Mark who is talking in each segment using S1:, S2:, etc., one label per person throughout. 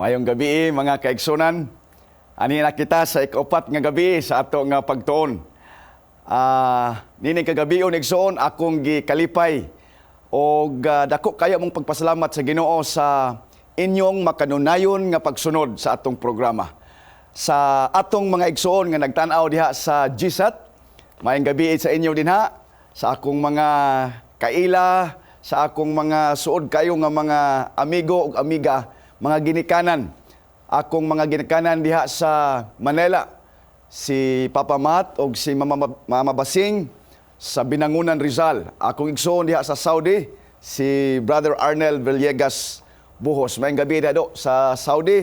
S1: Mayong gabi mga kaigsunan. Ani na kita sa ikaupat nga gabi sa ato nga pagtuon. Nini kagabi igsoon akong gikalipay og dako kayo mong pagpasalamat sa Ginoo sa inyong makanunayon nga pagsunod sa atong programa. Sa atong mga igsoon nga nagtan-aw diha sa GSAT, mayong gabi sa inyo dinha, sa akong mga kaila, sa akong mga suod kayo nga mga amigo ug amiga, mga ginikanan. Akong mga ginikanan diha sa Manila, si Papa Mat o si Mama Basing sa Binangunan, Rizal. Akong igsoon diha sa Saudi, si Brother Arnel Villegas Buhos. Mayong gabi dado sa Saudi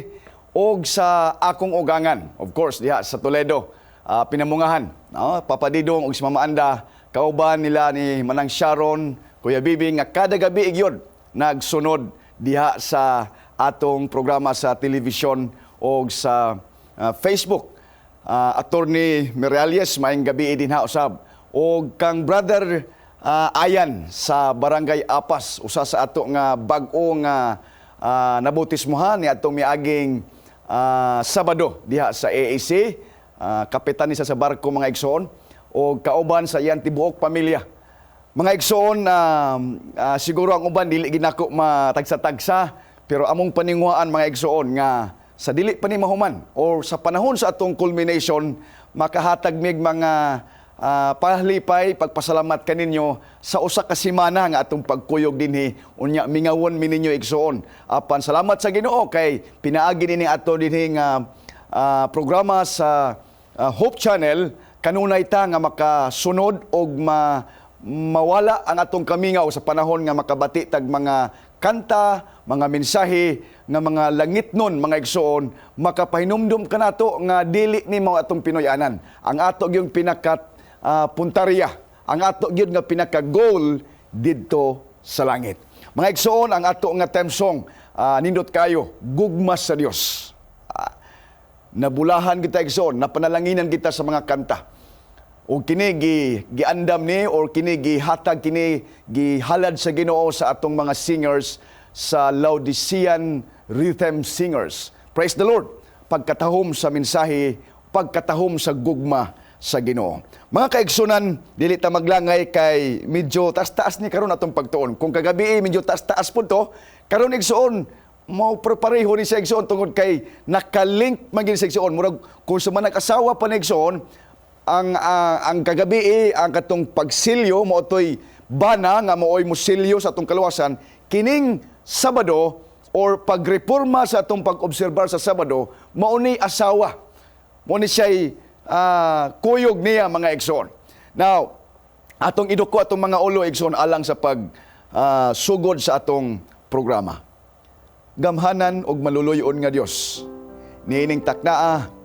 S1: o sa akong ugangan, of course, diha sa Toledo, Pinamungahan. Papa Didong o si Mama Anda, kauban nila ni Manang Sharon, Kuya Bibi, nga kada gabi igyon nagsunod diha sa atong programa sa television o sa Facebook. Attorney Miralles, mayong gabi din ha usab. O kang Brother Ayan sa Barangay Apas, usa sa ato nga bag-o nga nabutismohan ni atong miaging Sabado diha sa AAC. Kapitan ni sa barko mga igsoon o kauban sa iyang tibuok pamilya. Mga igsoon, siguro ang uban dili ginako matagsa-tagsa, pero among paninguhaan mga igsoon nga sa dili pa ni mahuman o sa panahon sa atong culmination, makahatag mig mga pahlipay, pagpasalamat kaninyo sa usa ka semana nga atong pagkuyog dinhi, unya mingawon mi ninyo igsoon. Apan salamat sa Ginoo kay pinaagi nini ato dinhi nga programa sa Hope Channel, kanunay ta nga makasunod og mawala ang atong kamingaw sa panahon nga makabati tag mga kanta, mga mensahe nga mga langit nun, mga igsoon, makapahinumdum ka nato nga dili ni mo atong Pinoyanan. Ang ato yung pinakat puntarya, ang ato yun nga pinaka-goal didto sa langit. Mga igsoon, ang ato nga theme song, nindot kayo, Gugma sa Dios. Nabulahan kita igsoon, napanalanginan kita sa mga kanta. O kini giandam ni or kini gihatag kini gihalad sa Ginoo sa atong mga singers sa Laodicean Rhythm Singers. Praise the Lord. Pagkatahom sa mensahe, pagkatahom sa gugma sa Ginoo. Mga kaigsunan, dili ta maglangay kay medyo taas-taas ni karon atong pagtuon. Kung kagabi medyo taas-taas pud to, karon igsoon mo prepareho ni sa igsoon tungod kay nakalink magin sa igsoon. Murag kung sa man nag-asawa pa ni igsoon, ang kagabi ang katong pagsilyo mo toy bana nga mooy musilyo sa atong kaluwasan kining Sabado or pagreporma sa atong pag-obserbar sa Sabado mao ni asawa mo ni siya'y kuyog niya mga igsoon. Now atong iduko atong mga ulo igsoon alang sa pag sugod sa atong programa. Gamhanan og maluluyon nga Dios niining taknaa,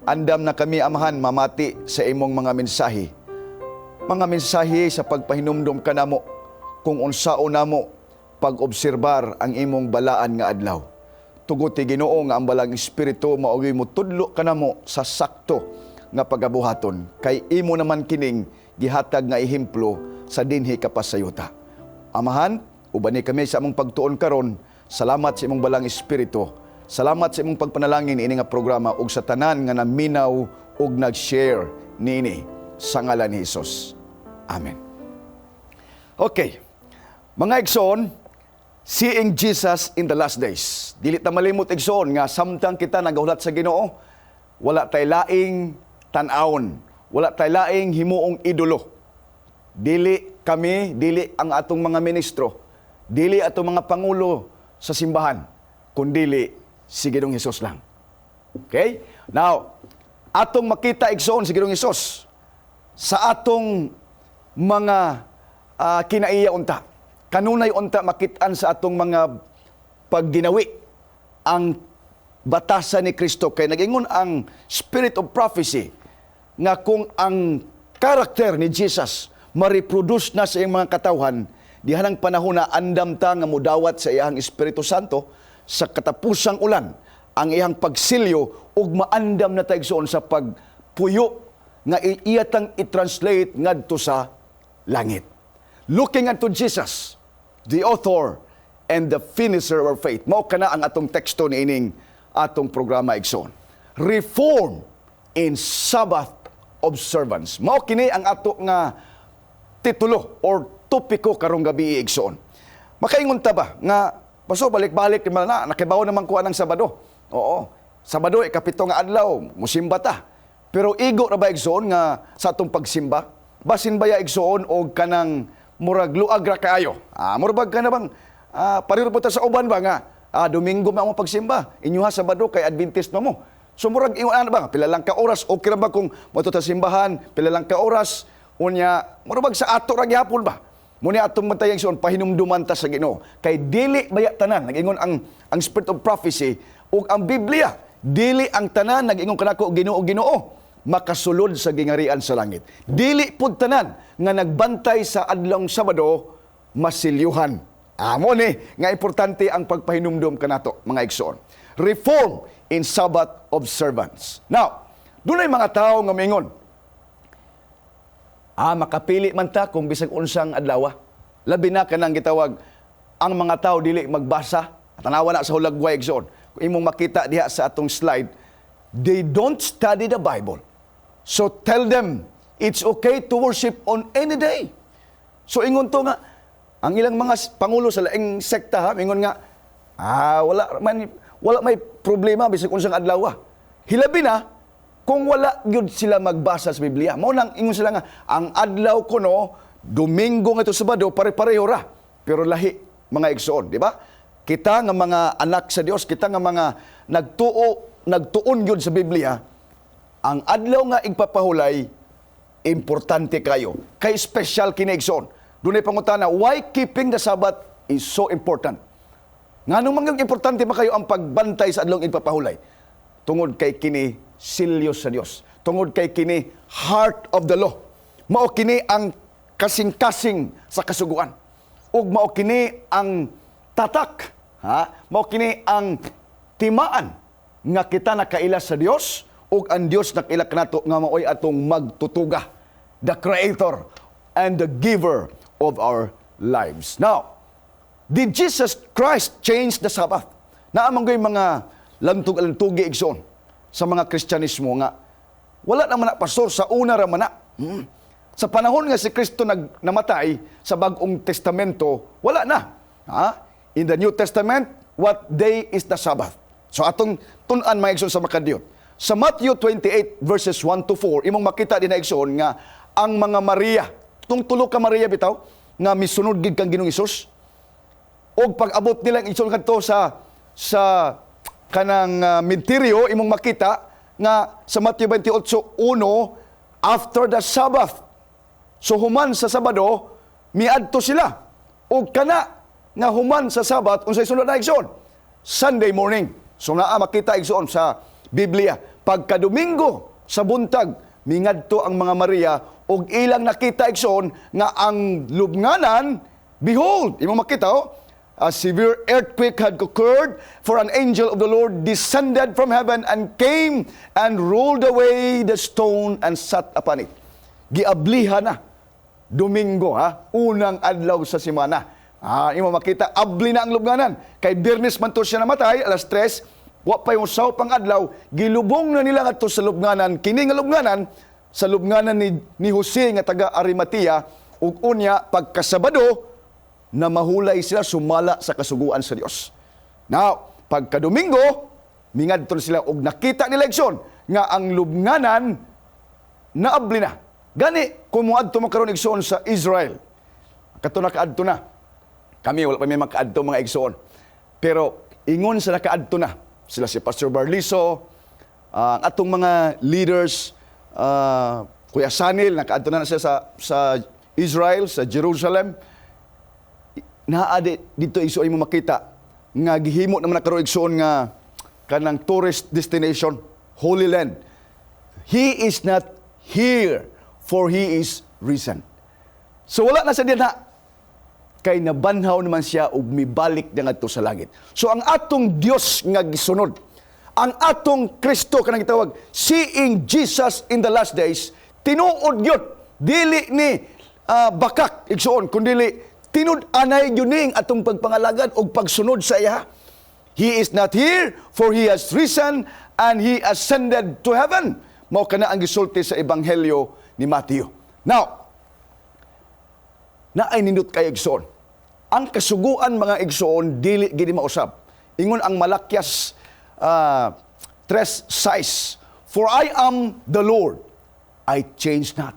S1: andam na kami, Amahan, mamati sa imong mga mensahe. Mga mensahe sa pagpahinumdum ka namo kung unsao namo pag-obserbar ang imong balaan nga adlaw. Tugot ti Ginoo nga ang balang espiritu maogi mo tudlo ka namo sa sakto nga pagabuhaton. Kay imo naman kining gihatag nga ehemplo sa dinhi kapasayuta. Amahan, ubani kami sa among pagtuon karon. Salamat sa imong balang espiritu. Salamat sa imong pagpanalangin ini nga programa ug sa tanan nga naminaw ug nag-share niini sa ngalan ni Hesus. Amen. Okay. Mga igsoon, seeing Jesus in the last days. Dili ta malimot igsoon nga samtang kita nagahulat sa Ginoo, wala tay laing tan-awon, wala tay laing himuong idolo. Dili kami, dili ang atong mga ministro, dili atong mga pangulo sa simbahan, kundili si Ginoong Hesus lang. Okay? Now, atong makita igsoon si Ginoong Hesus sa atong mga kinaiya unta. Kanunay unta makitaan sa atong mga pagginawi ang batasan ni Kristo. Kay nag-ingon ang spirit of prophecy nga kung ang karakter ni Jesus ma-reproduce na sa iyang mga katawhan, dihanang panahon na andam ta nga mudawat sa iyang Espiritu Santo sa katapusang ulan ang iyang pagsilyo ug maandam na taigsoon sa pagpuyo nga iyatang i-translate ngadto sa langit. Looking unto Jesus, the author and the finisher of our faith. Mao kana ang atong teksto ni ining atong programa igsoon. Reform in Sabbath observance. Mao kini ang ato nga titulo or topiko karong gabi igsoon. Makaingon ta ba nga paso balik-balik naman na nakibaw naman kuha ng Sabado. Oo. Sabado ikapito nga adlaw, musimba ta. Pero igo ra ba igsoon nga sa atong pagsimba? Basin ba ya igsoon og kanang murag luag ra kaayo? Murag ka na bang parir po ta sa uban ba nga Domingo ma mo pagsimba, inyuha Sabado kay Adventist mo. So murag ingon ba pila lang ka oras okay ra ba kung moto ta simbahan, pila lang ka oras unya murag sa ato ra gyapon ba? Muni atong matayang son pahinumduman ta sa Ginoo. Kay dili baya tanan nagingon ang spirit of prophecy ug ang Biblia, dili ang tanan nagingon kanako Ginoo makasulod sa gingarian sa langit. Dili pud tanan nga nagbantay sa adlong Sabado masilyuhan. Amo ni nga importante ang pagpahinumdum kanato mga igsoon. Reform in Sabbath observance. Now, dunay mga tawo nga mingon, makapili man ta kung bisag unsang adlaw. Labi na kanang gitawag ang mga tao dili magbasa. Tanawa na sa hulagway igsoon. Kung imong makita diha sa atong slide, they don't study the Bible. So tell them it's okay to worship on any day. So ingon to nga ang ilang mga pangulo sa laing sekta ingon nga wala may problema bisag unsang adlaw. Hilabi na kung wala gyud sila magbasa sa Biblia. Mao nang ingon sila nga ang adlaw kuno Domingo nga ito Sabado pare-pareho ra. Pero lahi mga igsoon, di ba? Kita nga mga anak sa Dios, kita nga mga nagtuon gyud sa Biblia, ang adlaw nga igpapahulay importante kayo. Kay special kini igsoon. Dunay pangutana, why keeping the Sabbath is so important? Nganong mangyong importante ba kayo ang pagbantay sa adlaw igpapahulay? Tungod kay kini silyos sa Dios. Tungod kay kini heart of the law. Mao kini ang kasing-kasing sa kasuguan. Ug mao kini ang tatak, mao kini ang timaan nga kita nakaila sa Dios ug ang Dios nakaila kanato nga maoy atong magtutuga, the creator and the giver of our lives. Now, did Jesus Christ change the Sabbath? Naamang goy mga lantug-lantugi igsoon sa mga Kristyanismo nga wala naman na pastor sa una ra man na. Sa panahon nga si Kristo namatay sa Bagong Testamento, wala na. In the New Testament, what day is the Sabbath? So atong tun-an mga igsoon sa makadiyot. Sa Matthew 28 verses 1 to 4, imong makita din na igsoon nga ang mga Maria, tung tulo ka Maria bitaw, nga misunod gid kang Ginoong Hesus. Og pag-abot nila igsoon kadto sa kanang menteryo, imong makita nga sa Matthew 28:1, after the Sabbath. So human sa Sabado, miadto sila. O kana nga human sa Sabat, unsay sunod na igsoon? Sunday morning. So naa makita igsoon sa Biblia. Pagka Domingo sa buntag, mingadto ang mga Maria og ilang nakita igsoon nga ang lubnganan, behold, imo makita a severe earthquake had occurred, for an angel of the Lord descended from heaven and came and rolled away the stone and sat upon it. Giablihan na Domingo, unang adlaw sa semana. Imo makita, abli na ang lubnganan. Kay Biyernes man to siya namatay, alas 3, wa pa yung saw pang adlaw, gilubong na nila nga sa lubnganan, kini nga lubnganan, sa lubnganan ni Jose nga taga Arimatea, ug unya pagkasabado, na mahulay sila sumala sa kasuguan sa Dios. Now, pagka Domingo, mingadto sila og nakita nila igsoon nga ang lubnganan naabli na. Gani, kumuadto mo karon igsoon sa Israel. Kato nakaadto na. Kami wala pa may makaadto mga igsoon. Pero ingon sa nakaadto na. Sila si Pastor Barliso, ang atong mga leaders, Kuya Sanil, nakaadto na siya sa Israel, sa Jerusalem. Naade dito igsoon mo makita nga gihimo naman na karon igsoon nga kanang tourist destination, Holy Land. He is not here, for He is risen. So wala na sa diyan kay nabanhaw naman siya ug mibalik na ngadto sa langit. So ang atong Dios nga gisunod, ang atong Kristo kanang gitawag seeing Jesus in the last days, tinuod gyud dili ni bakak igsoon kundi tinud anay gyud ning atong pagpangalagad og pagsunod sa iya. He is not here, for He has risen and He ascended to heaven. Mao kana ang gisulti sa Ebanghelyo ni Matthew. Now, naay nindot kay igsoon. Ang kasuguan mga igsoon dili gini mausab. Ingon ang Malakyas 3:6, for I am the Lord, I change not.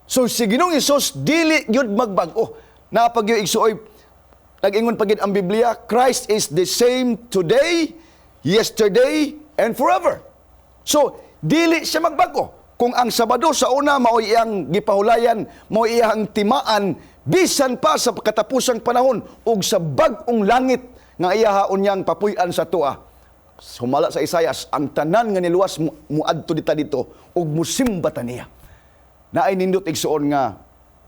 S1: So si Ginoong Hesus dili gyud magbago. Napag yung igsuoy, nag-ingon pagid ang Biblia, Christ is the same today, yesterday, and forever. So, dili siya magbago. Kung ang Sabado sa una mao'y iyang gipahulayan, mao'y iyang timaan, bisan pa sa katapusang panahon, ug sa bag-ong langit nga iyahaon niyang papuy-an sa tua. Sumala sa Isayas, ang tanan nga niluwas muadto dito, ug musimbata niya. Naay nindot igsuon nga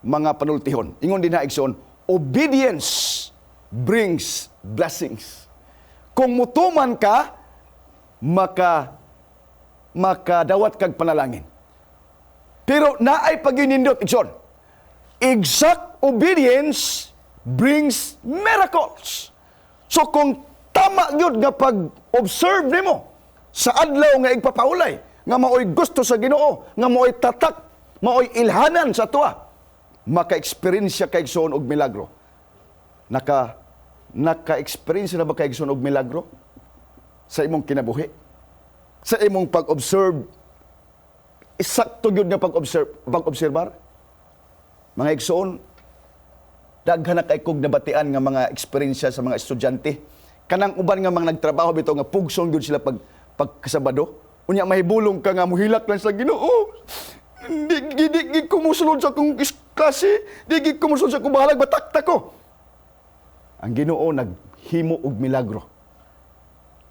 S1: mga panultihon. Ingon din na igsoon, obedience brings blessings. Kung mutuman ka, makadawat kag panalangin. Pero naay paginindot igsoon, exact obedience brings miracles. So kung tama gyud nga pag-observe nimo sa adlaw nga igpapahulay, nga maoy gusto sa Ginoo, nga maoy tatak, maoy ilhanan sa tuwa, maka-experience siya kay igsoon og milagro. Naka-experience na ba kay igsoon og milagro sa imong kinabuhi? Sa imong pag-observe, isakto gyud nga pag-obserbar? Mga igsoon, daghan na kay kog nabatian nga mga experience sa mga estudyante. Kanang uban nga mga nagtrabaho bitaw nga pugsong gyud sila pagkasabado. Unya mahibulong ka nga muhilak lang sa Ginoo. Di ko musulod sa akong klase, di ko musulod sa akong bahalag, batakta ko. Ang Ginoo naghimo og milagro.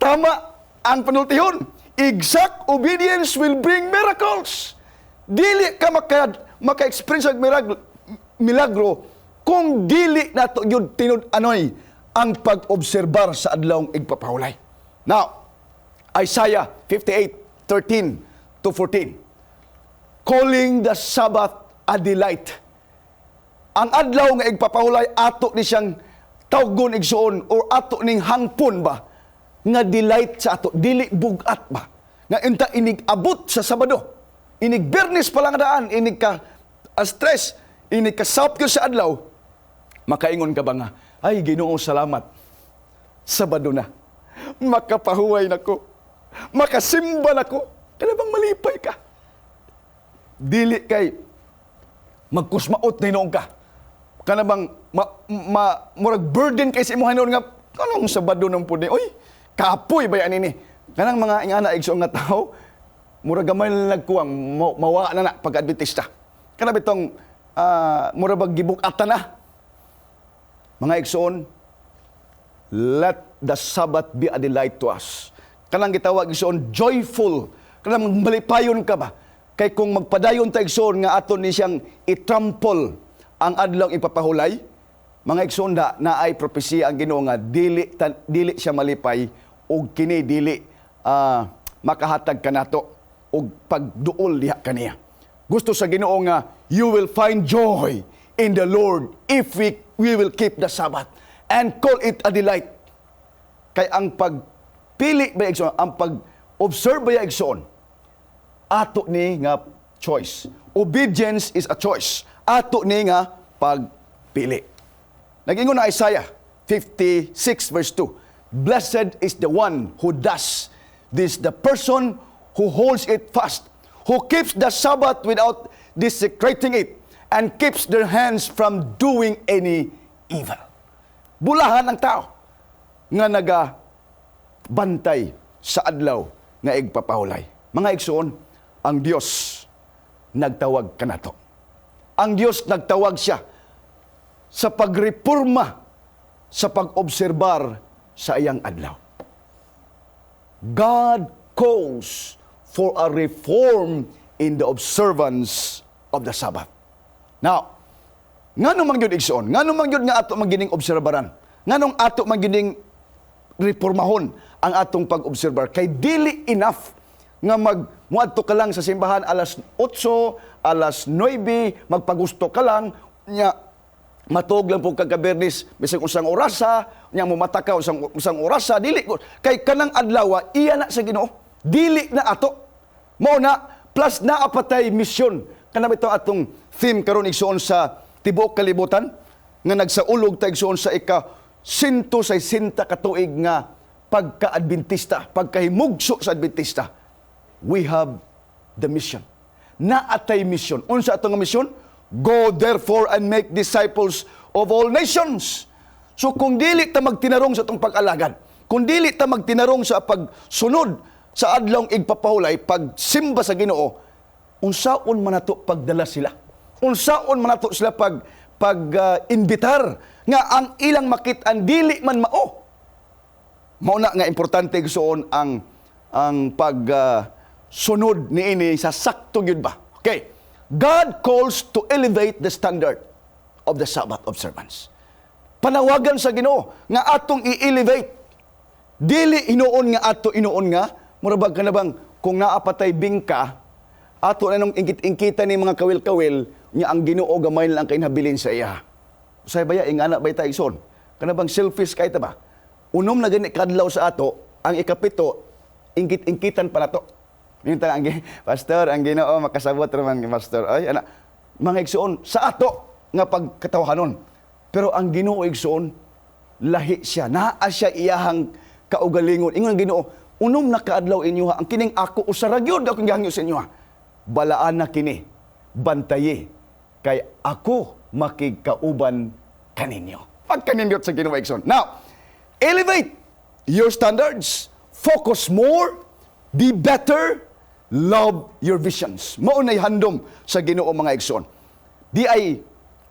S1: Tama ang panultihon. Exact obedience will bring miracles. Dili ka maka-experience og milagro kung dili nato yun tinud-anoy ang pag-obserbar sa adlawng igpapahulay. Now, Isaiah 58:13-14. Calling the Sabbath a delight. Ang adlaw nga igpapahulay ato ni siyang tawgon igsuon or ato ning hangpon ba nga delight sa ato, dili bugat ba nga inta inig abot sa Sabado, inig Biyernes pa lang daan, inig ka stress, inig ka saup sa adlaw, makaingon ka ba nga, ay Ginoo salamat, Sabado na, makapahuway nako, makasimba nako, kalabang malipay ka. Dili kay magkusmaot na hinoon ka. Kanabang murag burden kay sa imong hinoon nga, anong Sabado nang pudi? Oy, kapoy ba yan ini? Kanang mga ingana igsoon nga tao, murag gamay na nagkuwang, mawa na pag-adventista. Kanang bitong, murag gibukatan na. Mga igsoon, let the Sabbath be a delight to us. Kanang gitawag igsoon, joyful. Kanang malipayon ka ba? Kay kung magpadayon ta igsoon nga aton ni siyang itrample ang adlaw ipapahulay, mga igsoon na ay propesya ang Ginoo nga dili siya malipay og kini dili makahatag kanato og pagduol diha kaniya. Gusto sa Ginoo nga you will find joy in the Lord if we will keep the Sabbath and call it a delight. Kay ang pagpili ba igsoon, ang pag-observe ba igsoon, ato ni nga choice. Obedience is a choice. Ato ni nga pagpili. Nag-ingon na Isaiah 56:2. Blessed is the one who does this, the person who holds it fast, who keeps the Sabbath without desecrating it, and keeps their hands from doing any evil. Bulahan ang tao nga nagabantay sa adlaw nga igpapahulay. Mga igsoon, ang Diyos nagtawag kanato. Ang Diyos nagtawag siya sa pagreporma, sa pag-obserbar sa iyang adlaw. God calls for a reform in the observance of the Sabbath. Now, ngano man gyud igsoon, ngano man gyud nga ato magining obserbaran, nganong ato magining reformahon ang atong pag-obserbar, kay dili enough nga muadto ka lang sa simbahan alas 8, alas 9, magpagusto ka lang, nya Matog lang po kagabernis, bisag usang orasa, nya mo matakaw usang orasa, dili ko. Kay kanang adlaw, iya na sa Ginoo. Dili na ato. Mao na, plus na apatay misyon. Kanang ito atong theme karon igsoon sa tibuok kalibutan, nga nagsaulog ta igsoon sa ika-160 katuig nga pagka-Adventista, pagkahimugso sa Adventista. We have the mission. Naatay mission. Unsa ato nga mission? Go therefore and make disciples of all nations. So kung dili ta magtinarong sa itong pag-alagad, kung dili ta magtinarong sa pagsunod sa adlong igpapahulay, pagsimba sa Ginoo, unsaon man nato pagdala sila? Unsaon man nato sila pag-imbitar nga ang ilang makit-an dili man mao? Mao na nga importante gustoon ang pag sunod niini sa sakto gyud ba? Okay. God calls to elevate the standard of the Sabbath observance. Panawagan sa Ginoo nga atong i-elevate. Dili hinuon nga ato inuon nga murabag ka na bang kung naapatay bingka ato na nung ingkit-ingkita ni mga kawil-kawil nya ang Ginoo gamay lang kay nabilin sa iya. Usay baya ingana bay ta igsoon. Kana bang selfish kay ta ba? Unom na gani kadlaw sa ato, ang ikapito ingkit-ingkitan pa nato. Minta ang pastor, ang Ginoo makasabot raman ni pastor. Ay ana, mga igsoon sa ato nga pagkatawahanon. Pero ang Ginoo igsoon lahi siya, naa siya iyahang kaugalingon. Ingon ang Ginoo, unom na kaadlaw inyo ha, ang kining ako usara gyud ako gihangyo sa inyo ha. Balaan na kini, bantaye kay ako makigkauban kaninyo. Pagkanindot sa Ginoo igsoon. Now, elevate your standards, focus more, be better, love your visions. Maunay handom sa Ginoo mga igsoon. Di ay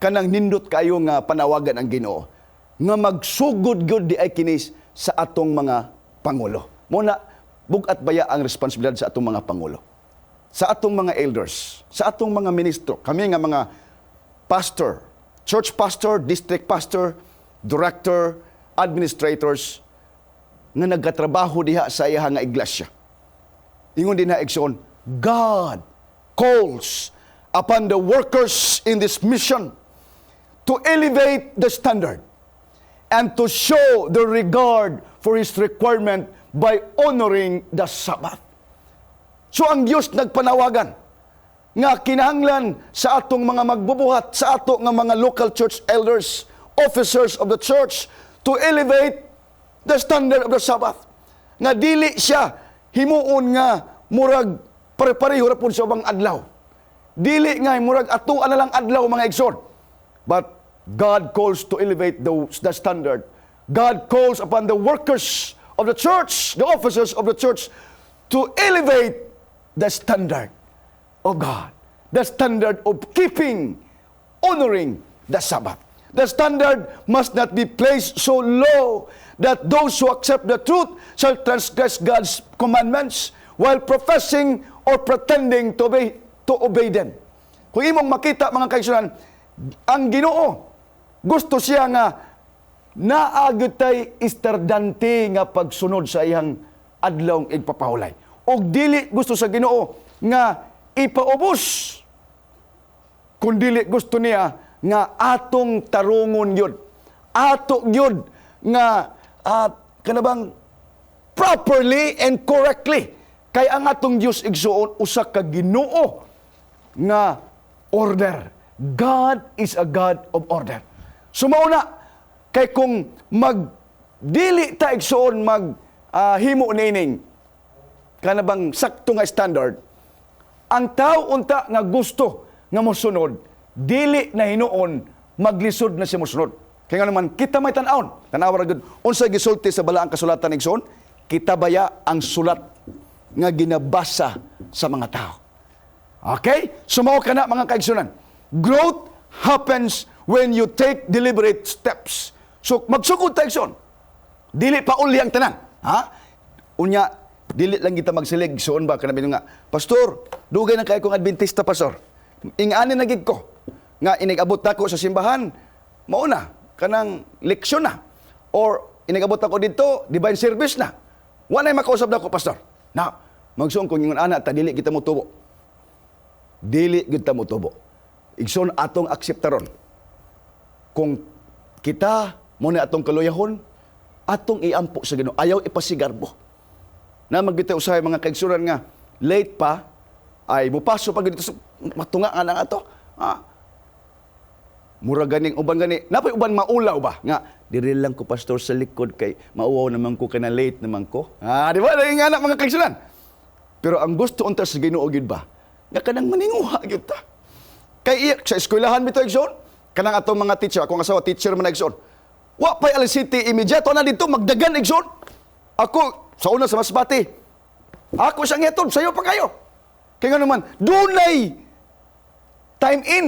S1: kanang nindot kayo nga panawagan ang Ginoo nga magsugod-gud di ay kinis sa atong mga pangulo. Muna bugat baya ang responsibilidad sa atong mga pangulo, sa atong mga elders, sa atong mga ministro, kami nga mga pastor, church pastor, district pastor, director, administrators nga nagkatrabaho diha sa iya nga iglesia. Ingon din na igsoon, God calls upon the workers in this mission to elevate the standard and to show the regard for His requirement by honoring the Sabbath. So ang Diyos nagpanawagan nga kinahanglan sa atong mga magbubuhat, sa ato nga mga local church elders, officers of the church, to elevate the standard of the Sabbath. Nga dili siya himuon nga murag pare-pareho ra pud sa ubang adlaw. Dili nga murag atuan na lang adlaw mga igsoon. But God calls to elevate the standard. God calls upon the workers of the church, the officers of the church, to elevate the standard of God. The standard of keeping, honoring the Sabbath. The standard must not be placed so low that those who accept the truth shall transgress God's commandments while professing or pretending to obey them. Kung imong makita mga kaigsunan, ang Ginoo gusto siya nga naagud tay istardante nga pagsunod sa iyang adlawng igpapahulay. Og dili gusto sa Ginoo nga ipaubos, kun dili gusto niya nga atong tarungon yun. Ato yun nga kanabang properly and correctly. Kay ang atong Diyos igsuon usa ka Ginoo nga order. God is a God of order. Sumauna kay kung dili ta igsuon himo nining kanabang sakto nga standard, ang tao unta nga gusto nga mosunod, dili na hinuon maglisod na siya mosunod. Kaya nga naman, kita may tanawon. Tanawon ra gud. Unsa gisulti sa balaang kasulatan igsoon? Kita baya ang sulat nga ginabasa sa mga tao. Okay? Sumaw ka na mga kaigsunan. Growth happens when you take deliberate steps. So, magsugod tayo igsoon. Dili pa uli ang tanan. Ha? Unya, dili lang kita magsilig. Soon ba? Kanabino nga, Pastor, dugay na kayo kong Adventista, Pastor. Ingani nagig ko. Nga inigabot ako sa simbahan, mauna, kanang leksyon na. Or inigabot ako dito, divine service na. Wala na makausap na ako, Pastor. Na, magsuon kung yung anak, dili kita mo tubo. Dili kita mo tubo. Igsoon atong akseptaron kung kita mo na atong kaluyahon, atong iampo sa Ginoo, ayaw ipasigarbo. Na magbitaw usahay mga kaigsuran nga, late pa, ay mupaso pag dito sa matunga nga na ato. Mura ganing uban gani. Napay uban maulaw ba? Nga, diri lang ko pastor sa likod kay mauwaw naman ko kana late naman ko. Di ba? Dahil nga na mga kaigsuran. Pero ang gusto unta sa Ginoo gyud ba? Nga kanang maninguha gyud ta. Kay sa eskwelahan bitaw igsoon, kanang atong mga teacher, akong asawa teacher man igsoon. Wa pay alas city imediato na dito magdagan igsoon. Ako sa una sa Masbate. Ako sa ngetod, sayo pa kayo. Kaya nga naman, dunay time in.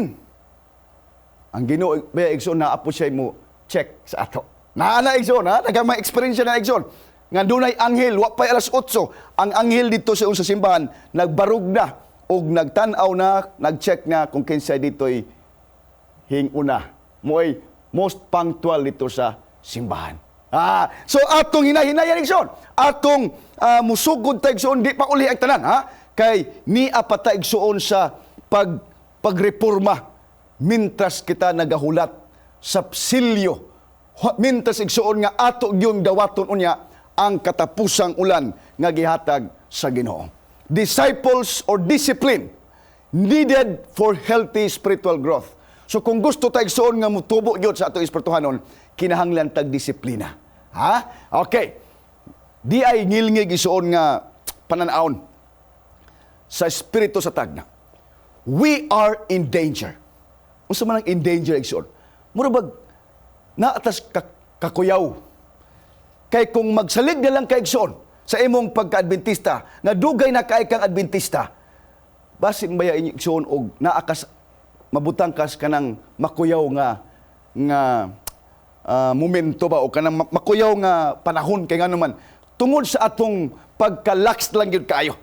S1: Ang Ginoo baya igsoon na apo siya mo check sa ato. Naana igsoon ha, nagamay experience na igsoon. Nga dunay anghel, wa pay alas 8. Ang anghel dito sa unsa simbahan nagbarug na og nagtan-aw na, nag-check na kung kinsay dito'y hinguna. Mo'y most punctual dito sa simbahan. So atong hinahinayan igsoon, atong musugod ta igsoon, di pa uli ang tanan ha. Kay ni apata igsoon sa pagreporma mintas kita nagahulat sa silyo. Mintas igsoon nga ato gyud dawaton unya ang katapusang ulan nga gihatag sa Ginoo. Disciples or discipline needed for healthy spiritual growth. So kung gusto ta igsoon nga mutubo gyud sa ato espirituhanon, kinahanglan tag disiplina. Ha? Okay. Di ay ngilngig igsoon nga pananawon sa espiritu sa tagna. We are in danger. Unsa man ang in danger igsoon? Mura bag naatas kakuyaw. Kay kung magsalig na lang kay igsoon sa imong pagka-Adventista, na dugay na kay kang Adventista, basin baya inyo igsoon og naakas mabutang kas kanang makuyaw nga momento ba o kanang makuyaw nga panahon kay nganuman tungod sa atong pagka-lax lang gyud kaayo.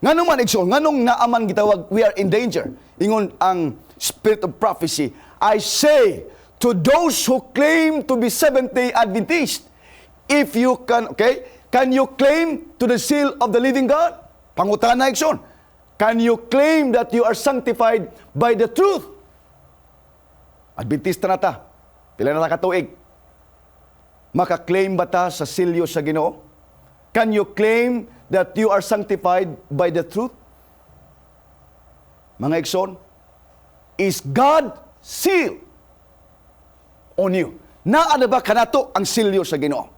S1: Nganuman igsoon, nganong naaman gitawag we are in danger. Ingon ang spirit of prophecy, I say to those who claim to be Seventh-day Adventist, if you can you claim to the seal of the living God? Pangutana igsoon. Can you claim that you are sanctified by the truth? Adventista na ta. Pila na ta katuig. Maka-claim ba ta sa silyo sa Ginoo? Can you claim that you are sanctified by the truth? Mga igsoon, is God seal on you? Naa na ba kanato ang silyo sa Ginoo?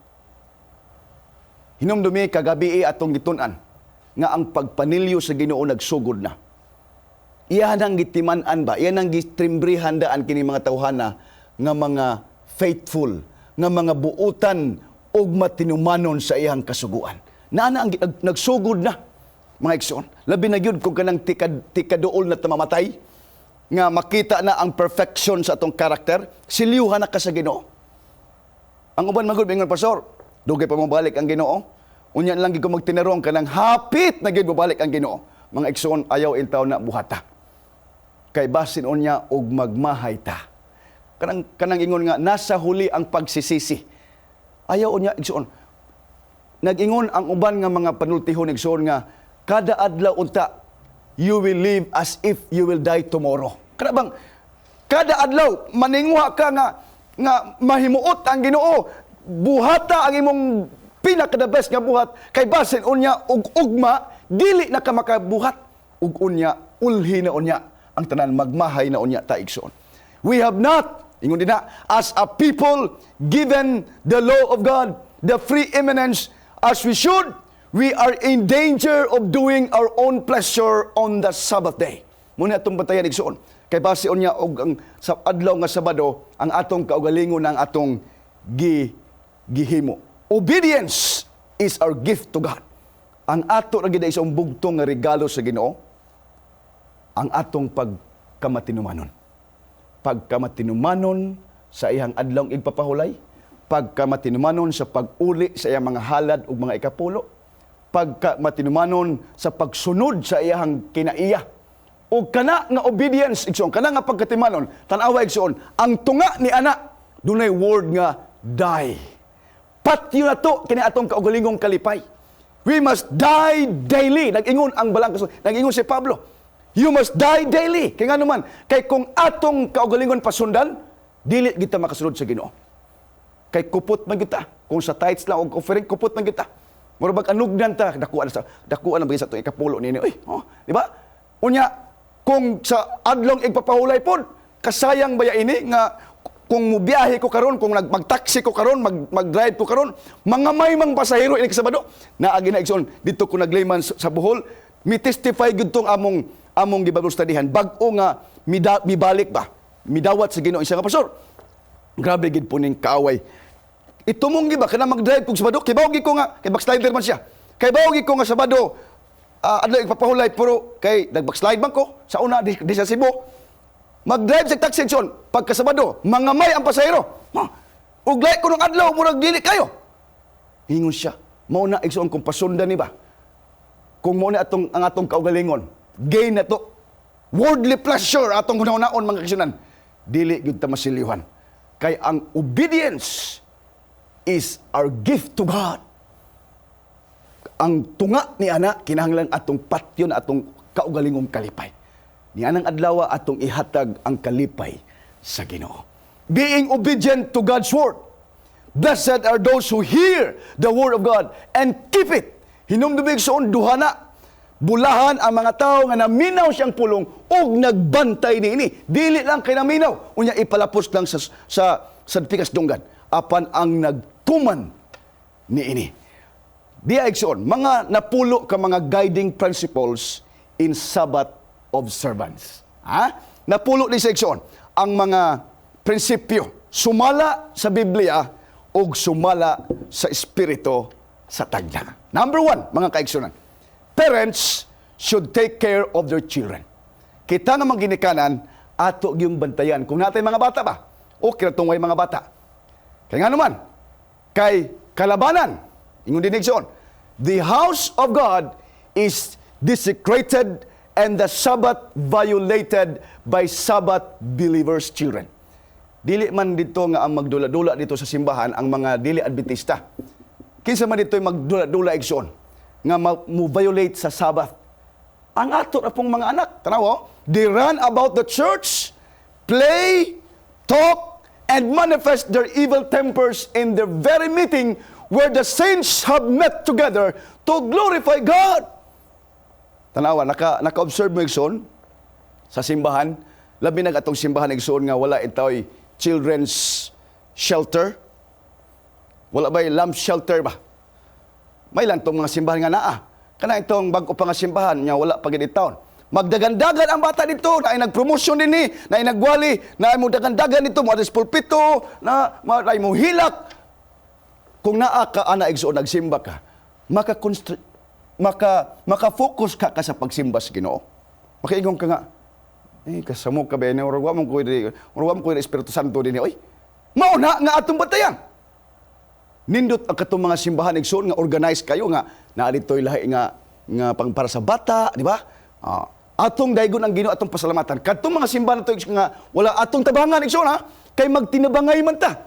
S1: Hinumdumi kagabi atong gitun-an nga ang pagpanilyo sa Ginoo nagsugod na. Iyan ang gitiman-an ba? Iyan ang gitrimbrihan daan kini mga tawhana nga mga faithful, nga mga buutan og matinumanon sa iyang kasuguan. Naana ang nagsugod na, mga igsoon. Labi na gyud kung kanang tikaduol na tamamatay, nga makita na ang perfection sa atong karakter, siliuhan na ka sa Ginoo. Ang uban magud ingon pastor, dugay pa mabalik ang Ginoo. Unya lang gid ko magtinarong kanang hapit na gid mabalik ang Ginoo. Mga igsoon, ayaw intaw na buhata. Kay basin unya og magmahay ta. Kanang ingon nga nasa huli ang pagsisisi. Ayaw unya igsoon. Nag-ingon ang uban nga mga panultihon igsoon nga kada adlaw unta you will live as if you will die tomorrow. Kana bang kada adlaw maninguha ka nga mahimuot ang Ginoo, buhata ang imong pinaka the best nga buhat kay basin unya og ugma dili na ka makabuhat ug unya ulhi na unya ang tanan magmahay na unya ta igsoon. We have not, ingon din na, as a people given the law of God, the free eminence as we should. We are in danger of doing our own pleasure on the Sabbath day. Muna itong batayan igsoon. Kay base unya og ang sa adlaw nga Sabado ang atong kaugalingon ang atong gihimo. Obedience is our gift to God. Ang ato ra gid isang bugtong nga regalo sa Ginoo, ang atong pagkamatinumanon. Pagkamatinumanon sa iyang adlaw igpapahulay, pagkamatinumanon sa pag-uli sa iyang mga halad ug mga ikapulo, pagkamatinumanon sa pagsunod sa iyang kinaiya. O kana nga obedience igsoon, kana nga pagkatimanon, tan-awa igsoon, ang tunga ni ana dunay word nga die. Patyo na to kini atong kaugalingong kalipay. We must die daily. Nag-ingon ang balang kasul, nag-ingon si Pablo. You must die daily. Kaya nga naman, kay kung atong kaugalingon pasundan, dili kita makasulod sa Ginoo. Kay kupot man kita. Kung sa tithes lang o offering, kupot man kita. Murabag anugdan ta, dakuan na bagay sa itong ikapulo nini. Uy, di ba? Unya, kung sa adlong igpapahulay po, kasayang baya ini nga kung mubiyahe ko karon, kung magtaksi ko karon, mag-drive ko karon, mga may mang pasahero ini kasabado, naagi na igsoon, dito ko naglayman sa Bohol, mi testify gud tong among Bible studyhan, bag-o nga mibalik ba, midawat sa Ginoo siya nga pastor. Grabe gid po ning kaaway. Ito mong giba kana mag-drive kog Sabado, kay bawgi ko nga kay backslider man siya. Kay bawgi ko nga Sabado, adlaw igpapahulay pero kay nag-backslide man ko sa una di sa Cebu. Mag-drive sa taxi section pagka Sabado, mga may ang pasahero. Uglay ko nung adlaw murag dili kayo. Ingon siya, mao na igsoon kung pasundan ni ba. Kung mao na ang atong kaugalingon, gain na to. Worldly pleasure atong hunaon mga kasunan. Dili gyud ta masilihan. Kay ang obedience is our gift to God. Ang tunga ni ana kinahanglan atong patyon atong kaugalingong kalipay. Ni anang adlaw atong ihatag ang kalipay sa Ginoo. Being obedient to God's word. Blessed are those who hear the word of God and keep it. Hinumdumig soon duhana. Bulahan ang mga tao nga naminaw siyang pulong ug nagbantay niini. Dili lang kay naminaw, unya ipalapos lang sa pikas dunggan. Apan ang nagtuman niini. Diya igsoon, mga napulo ka mga guiding principles in Sabbath observance. Napulo ni sa igsoon ang mga prinsipyo sumala sa Biblia ug sumala sa espiritu sa tagna. Number 1, mga kaigsunan. Parents should take care of their children. Kita nga ginikanan, ato yung bantayan. Kung natin mga bata ba? O kinatungway mga bata. Kaya nga naman, kay kalabanan, ingon dinig siyon, the house of God is desecrated and the Sabbath violated by Sabbath believers' children. Dili man dito nga ang magdula-dula dito sa simbahan ang mga dili Adventista. Kinsa man dito magdula-dula igsoon nga mo-violate sa Sabbath. Ang ato na pong mga anak, tanaw, they run about the church, play, talk, and manifest their evil tempers in the very meeting where the saints have met together to glorify God. Tanawa, naka-observe mo igsoon sa simbahan, labi na atong simbahan igsoon nga wala ito'y children's shelter. Wala ba'y lamp shelter ba? May lang itong mga simbahan nga naa. Kana itong bago pa nga simbahan niya, wala pa gid taon. Magdagandagan ang bata dito, na ay nagpromosyon din na ay nagwali, na ay mo dagandagan dito, mo adres pulpito, na ay mo hilak. Kung naa ka, ana igsoon, nagsimba ka, maka-focus ka sa pagsimba sa Ginoo. Makaingon ka nga, kasamo ka ba, urwa mo ko yung Espiritu Santo din, oy, mauna nga atong batayan. Nindot ang katong mga simbahan igsoon nga organized kayo nga naaditoy lahi nga pang para sa bata, di ba? Atong daygon ang Ginoo atong pasalamatan. Katong mga simbahan nato nga wala atong tabangan igsoon kay magtinabangay man ta.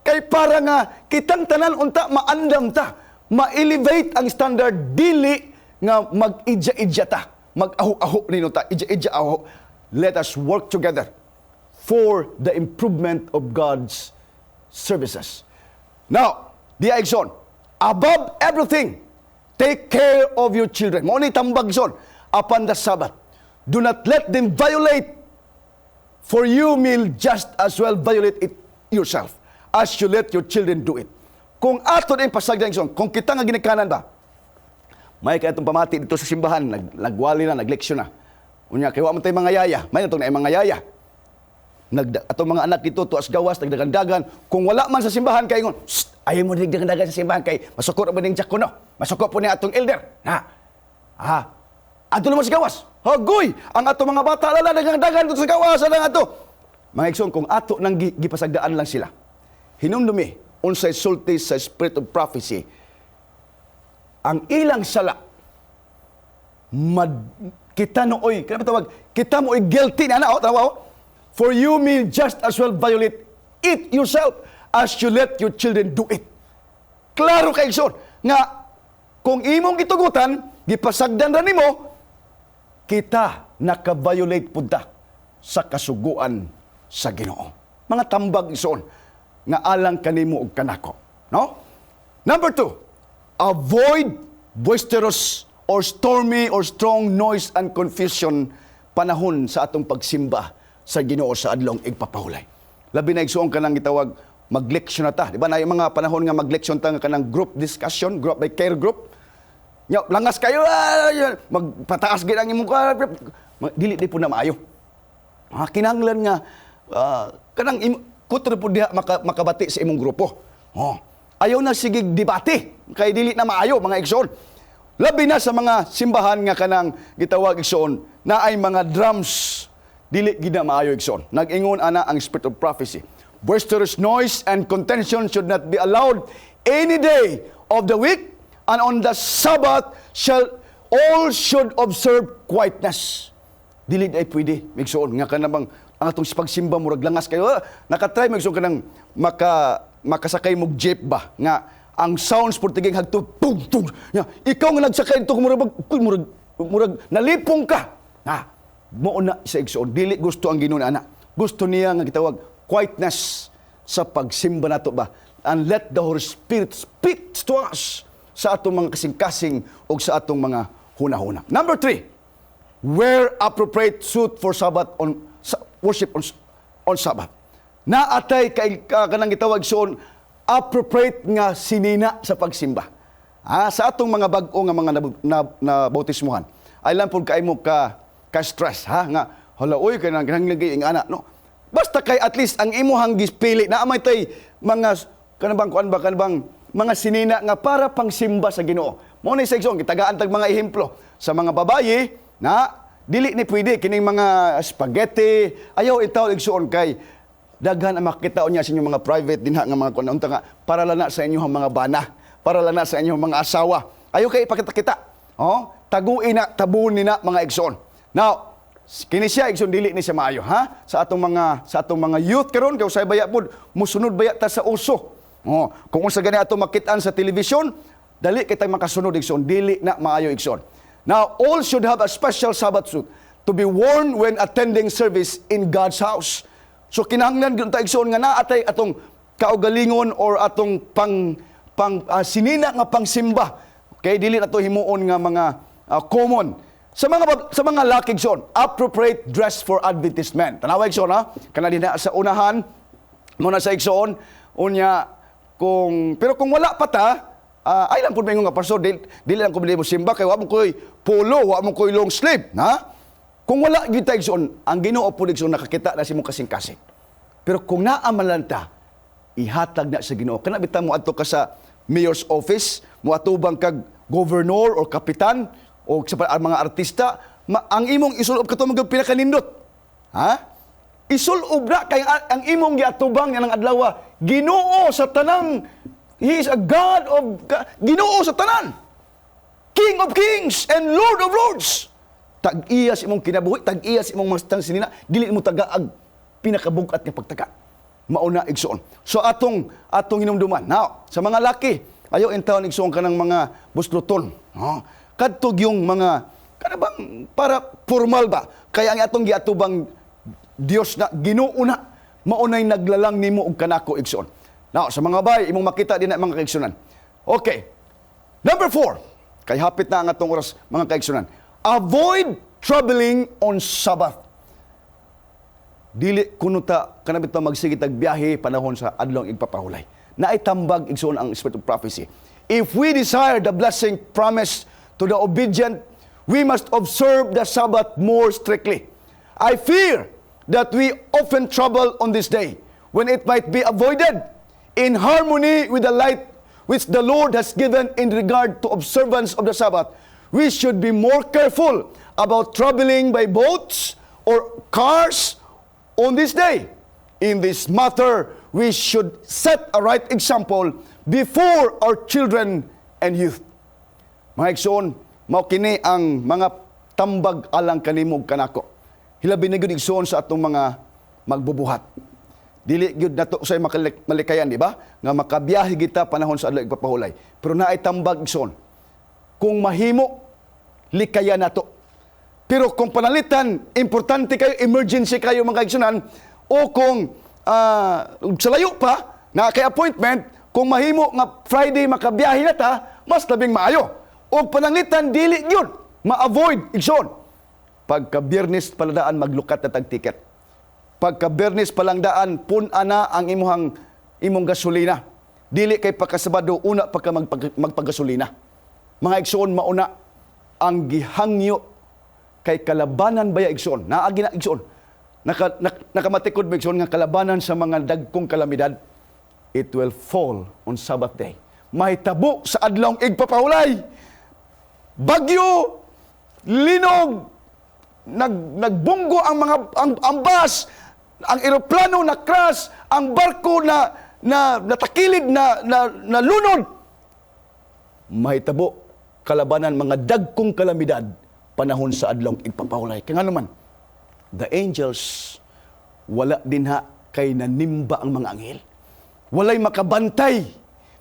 S1: Kay para nga kitang tanan unta maandam ta, ma-elevate ang standard dili nga mag-idya-idya ta, mag-aho-aho nino ta, idya-idya aho. Let us work together for the improvement of God's services. Now, diya igsoon, above everything, take care of your children. Mo ni tambag son upon the Sabbath. Do not let them violate, for you will just as well violate it yourself as you let your children do it. Kung ato din pasagdan igsoon, kung kita nga ginikanan ba, may kaya itong pamati dito sa simbahan, nagwali na, nagleksyon na. Unya, kaya mo tayo mga yaya, may natong na mga yaya. Atong mga anak dito, tuas gawas, nagdagandagan. Kung wala man sa simbahan, kaya ngon, ayaw mo nagdagandagan sa simbahan, kay masukot ba ng diakono? Masukot po niya atong elder. Ato naman sa gawas. Hagoy! Ang atong mga bata, lala, nagdagandagan dito sa gawas, lang ato. Mga igsoon, kung ato nang gipasagdaan lang sila, hinumdumi, unsay sulti sa spirit of prophecy, ang ilang sala, kita nooy, kita mo'y guilty na tawa. For you may just as well violate it yourself as you let your children do it. Klaro kay igsoon nga kung imong gitugutan, gipasagdan ra nimo, kita naka-violate pud ta sa kasuguan sa Ginoo. mga tambag igsoon nga alang kanimo ug kanako. No? Number 2, avoid boisterous or stormy or strong noise and confusion panahon sa atong pagsimba sa Ginoo sa adlong igpapahulay. Labi na igsoon kanang gitawag magleksyon na ta. Di ba na yung mga panahon nga magleksyon ta nga kanang group discussion, group by care group. Nya langas kayo, magpataas gid ang imong dili di po na maayo. Kinahanglan nga kanang kutro po diha makabati sa imong grupo. Ayaw na sige debate kay dili na maayo mga igsoon. Labi na sa mga simbahan nga kanang gitawag igsoon na ay mga drums, dili gid na maayo igsoon. Nag-ingon ana ang spirit of prophecy. Boisterous noise and contention should not be allowed any day of the week, and on the Sabbath all should observe quietness. Dili ay pwede igsoon nga kanang ang atong pagsimba murag langas kayo. Nakatry igsoon kanang makasakay mo jeep ba nga ang sounds for tiging hagto tung tung. Ikaw nga nagsakay dito murag nalipong ka. Mo na sa igsoon dili gusto ang Ginoo ana. Gusto niya nga gitawag quietness sa pagsimba nato ba, and let the Holy Spirit speak to us sa atong mga kasing-kasing o sa atong mga huna-huna. Number 3, wear appropriate suit for Sabbath worship on Sabbath. Naatay kanang gitawag soon appropriate nga sinina sa pagsimba. Sa atong mga bag-o nga mga nabautismuhan. Ay lang pud kay mo ka stress nga hala oy kanang lagay ing ana no. Basta kay at least ang imuhang gispili na amay tay mga kanabang mga sinina nga para pangsimba sa Ginoo. Mo ni sa igsoon gitagaan tag mga ehemplo sa mga babayi na dili ni pwede kining mga spaghetti ayaw itaw igsoon kay daghan ang makita niya sa inyong mga private dinha nga mga kununta nga para lana sa inyong mga bana, para lana sa inyong mga asawa. Ayaw kay ipakita-kita. Taguin na tabunin na mga igsoon. Now, kini siya igsoon dili ni siya maayo sa atong mga youth karon kay usay baya pud musunod baya ta sa uso. Kung unsa gani ato makitaan sa television, dali kitay makasunod igsoon, dili na maayo igsoon. Now, all should have a special Sabbath suit to be worn when attending service in God's house. So kinahanglan gyud ta igsoon nga naatay atong kaugalingon or atong sinina nga pangsimba. Okay, dili na to himuon nga mga common. Sa mga laki igsoon, appropriate dress for advertisement. Tanawa igsoon kana dinha sa unahan mo na sa igsoon unya pero kung wala pa ta ay lang pud may nga pastor dili lang ko mo simba kay wa mo koy polo, wa mo koy long sleeve, Kung wala gyud ta igsoon, ang Ginoo pud igsoon nakakita na si mong kasing-kasing. Pero kung naaman ta, ihatag na sa Ginoo. Kana bitaw mo adto ka sa mayor's office, mo atubang kag governor or kapitan o sa mga artista, ang imong isulob kato mga pinakanindot. Isulob na kay ang imong giatubang nga ng adlaw, Ginoo sa tanang, He is a God of Ginoo sa tanan. King of kings and Lord of lords. Tag-iya sa imong kinabuhi, tag-iya sa imong mastang sinina, dili mo tagaag pinakabugat nga pagtaga. Mauna igsoon. So atong hinumduman. Now, sa mga laki, ayaw intawon igsoon kanang mga busluton. Kadtog yung mga kanabang para formal ba? Kaya ang atong giatubang Dios na Ginoo na maunay naglalang nimo og kanako igsoon. Now, sa mga bay, imong makita din na mga kaigsunan. Okay. Number 4. Kay hapit na ang atong oras mga kaigsunan. Avoid traveling on Sabbath. Dili kuno ta kanabit ta magsige tag biyahe panahon sa adlong igpapahulay. Naay tambag igsoon ang spirit of prophecy. If we desire the blessing promised to the obedient, we must observe the Sabbath more strictly. I fear that we often trouble on this day when it might be avoided in harmony with the light which the Lord has given in regard to observance of the Sabbath. We should be more careful about traveling by boats or cars on this day. In this matter, we should set a right example before our children and youth. Mga igsoon, mao kini ang mga tambag alang kanimog kanako. Hilabi na gyud igsoon sa atong mga magbubuhat. Dili gyud nato say malikayan, di ba? Nga makabiyahe kita panahon sa adlaw igpapahulay. Pero naay tambag igsoon. Kung mahimo, likayan nato. Pero kung panalitan, importante kayo, emergency kayo mga kaigsunan, o kung sa layo pa, na kay appointment, kung mahimo nga Friday makabiyahe na ta, mas labing maayo. O pananglitan, dili yun, ma-avoid, igsoon. Pagka Biyernes paladaan, maglukat na tag-ticket. Pagka Biyernes palang pun-a na ang imong gasolina. Dili kay pagkasabado, una pagka magpagasolina. Mga igsoon, mauna, ang gihangyo kay kalabanan baya igsoon. Naagi na igsoon. Nakamatikod ba igsoon nga kalabanan sa mga dagkong kalamidad, it will fall on Sabbath day. Mahitabo sa adlawng igpapahulay. Bagyo, linog, nagbunggo ang mga ang bus, ang eroplano na crash, ang barko na natakilid na lunod. Mahitabo kalabanan mga dagkong kalamidad panahon sa adlawng igpapahulay. Kaya nga naman, the angels wala din kay nanimba ang mga anghel. Walay makabantay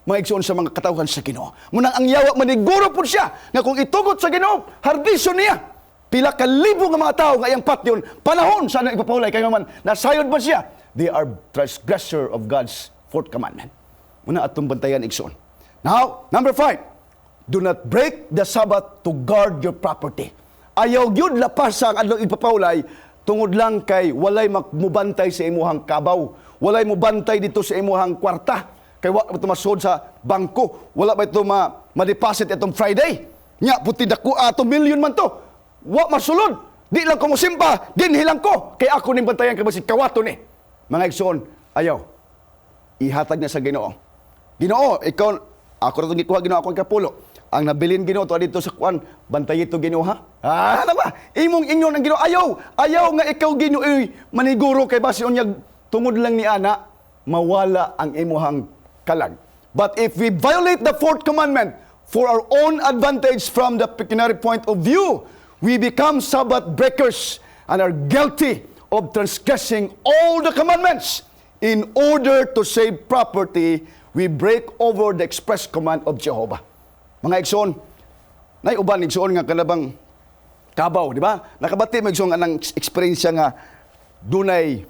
S1: mga igsoon sa mga katawhan sa Ginoo. Munang ang yawa maniguro po siya nga kung itugot sa Ginoo, hardison niya. Pila ka libo nga mga tao nga iyang patyon, panahon sa anang ipapahulay. Kaya naman, nasayod ba siya? They are transgressor of God's fourth commandment. Muna atong bantayan igsoon. Now, number 5, do not break the Sabbath to guard your property. Ayaw gyud lapas ang adlong ipapahulay tungod lang kay walay mubantay sa imuhang kabaw. Walay mubantay dito sa imuhang kwarta. Kay wala ba ito masod sa bangko? Wala ba ito ma-deposit itong Friday? Nya, puti dako ato million man to. Wa masulod. Di lang ko musimpa. Din hilang ko. Kaya ako ning bantayan ka ba si kawato ni. Mga igsoon, ayaw. Ihatag niya sa Ginoo. Ginoo, ikaw, ako na itong ikuha Ginoo, ako ang kapulo. Ang nabilin Ginoo to dito sa kuan, bantay ito Ginoo ha? Ano ba? Imong inyon ang Ginoo. Ayaw nga ikaw Ginoo maniguro kay basi unyag tungod lang ni ana, mawala ang imuhang kalag. But if we violate the fourth commandment for our own advantage from the pecuniary point of view, we become Sabbath breakers and are guilty of transgressing all the commandments. In order to save property, we break over the express command of Jehovah. Mga igsoon, nay uban igsoon nga kanabang kabaw, di ba? Nakabati mo igsoon nga ng experience nga dunay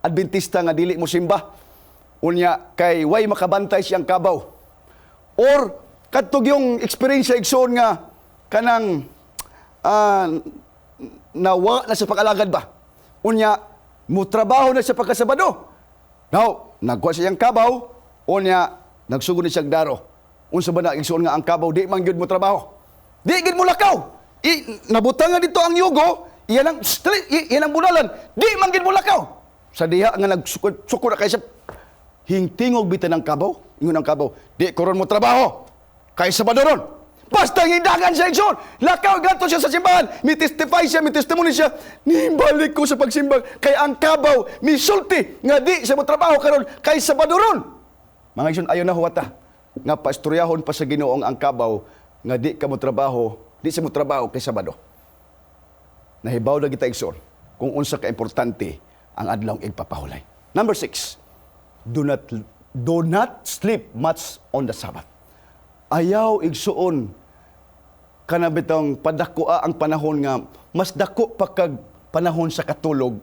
S1: Adventista nga dili mo simba. Unya kay way makabantay siyang kabaw. Or kadtog yung experience sa igsoon nga kanang nawa na sa pag-alagad ba. Unya mo trabaho na sa pagkasabado. Now, nagkuha siyang kabaw, unya nagsugod ni siyang daro. Unsa ba na igsoon nga ang kabaw di man gyud mo trabaho. Di gyud mo lakaw. Nabutang nga dito ang yugo, iyan ang bunalan. Di man gyud mo lakaw. Sa diha nga nagsukod na kay siya hingtingog bitan ng kabaw, ingon ang kabaw, di koron mo trabaho, kay Sabado ron. Basta hindagan siya igsoon, lakaw gato siya sa simbahan, may testify siya, may testimony siya, nibalik ko sa pagsimba, kay ang kabaw, misulti, nga di siya mo trabaho karon kay Sabado ron. Mga igsoon, ayaw na huwata, nga pastoryahon pa sa Ginoong ang kabaw, nga di ka mo trabaho, di siya mo trabaho kay Sabado. Nahibaw na kita igsoon, kung unsa ka importante ang adlawng igpapahulay. Number 6, do not sleep much on the Sabbath. Ayaw igsuon kanabitang padakua ang panahon nga mas dako pa kag panahon sa katulog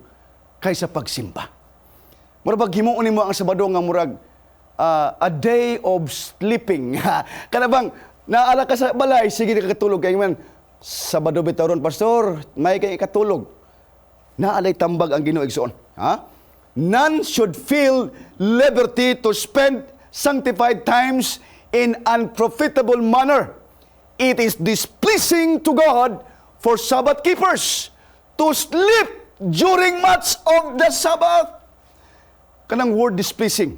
S1: kaysa pagsimba. Murag himuon nimo ang Sabado nga murag a day of sleeping. Kanabang naala ka sa balay sige ka katulog kay man Sabado bitaw ron pastor, may kay katulog. Naalay tambag ang Ginoo igsuon. None should feel liberty to spend sanctified times in unprofitable manner. It is displeasing to God for Sabbath keepers to sleep during much of the Sabbath. Kanang word displeasing.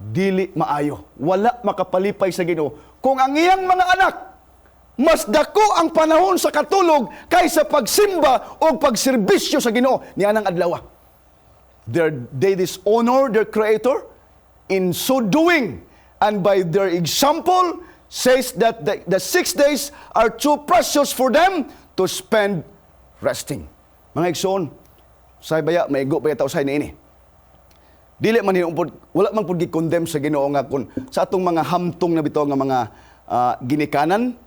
S1: Dili maayo. Wala makapalipay sa Ginoo. Kung ang iyang mga anak mas dako ang panahon sa katulog kaysa pagsimba o pagserbisyo sa Ginoo niya nang adlaw. They dishonor their Creator in so doing, and by their example says that the 6 days are too precious for them to spend resting. Mga igsoon, say baya maigo baya taw say niini. Dili man hinumpod, wala man pud gi-condemn sa Ginoo nga kun sa atong mga hamtong na bitaw nga mga ginikanan,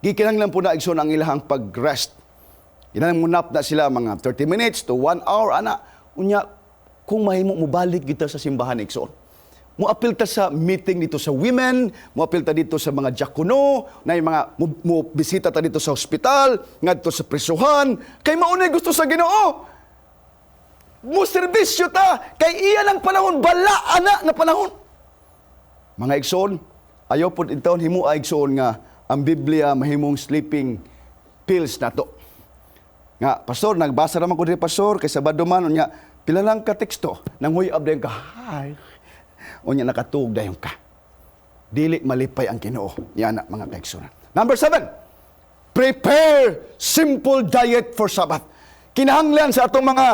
S1: gikinahanglan po na igsoon ang ilahang pag-rest. Kinahanglan munap na sila mga 30 minutes to 1 hour ana. Unya, kung mahimo mo balik kita sa simbahan, igsoon. Mo apil ta sa meeting dito sa women, mo apil ta dito sa mga diakono, na yung mga mo bisita ta dito sa ospital, ngadto sa prisuhan, kay maunay gusto sa Ginoo. Mo serbisyo ta kay iya ng panahon bala ana nga panahon. Mga igsoon, ayaw po itawon himua igsoon nga ang Biblia mahimong sleeping pills nato. Nga, pastor, nagbasa naman ko din, pastor, kay Sabado man, unya, pila lang ka teksto, nang huyab dayon ka, hay, unya nakatug dayon ka. Dili malipay ang Ginoo. Yan na, mga kaigsunan. Number 7, prepare simple diet for Sabbath. Kinahanglan sa atong mga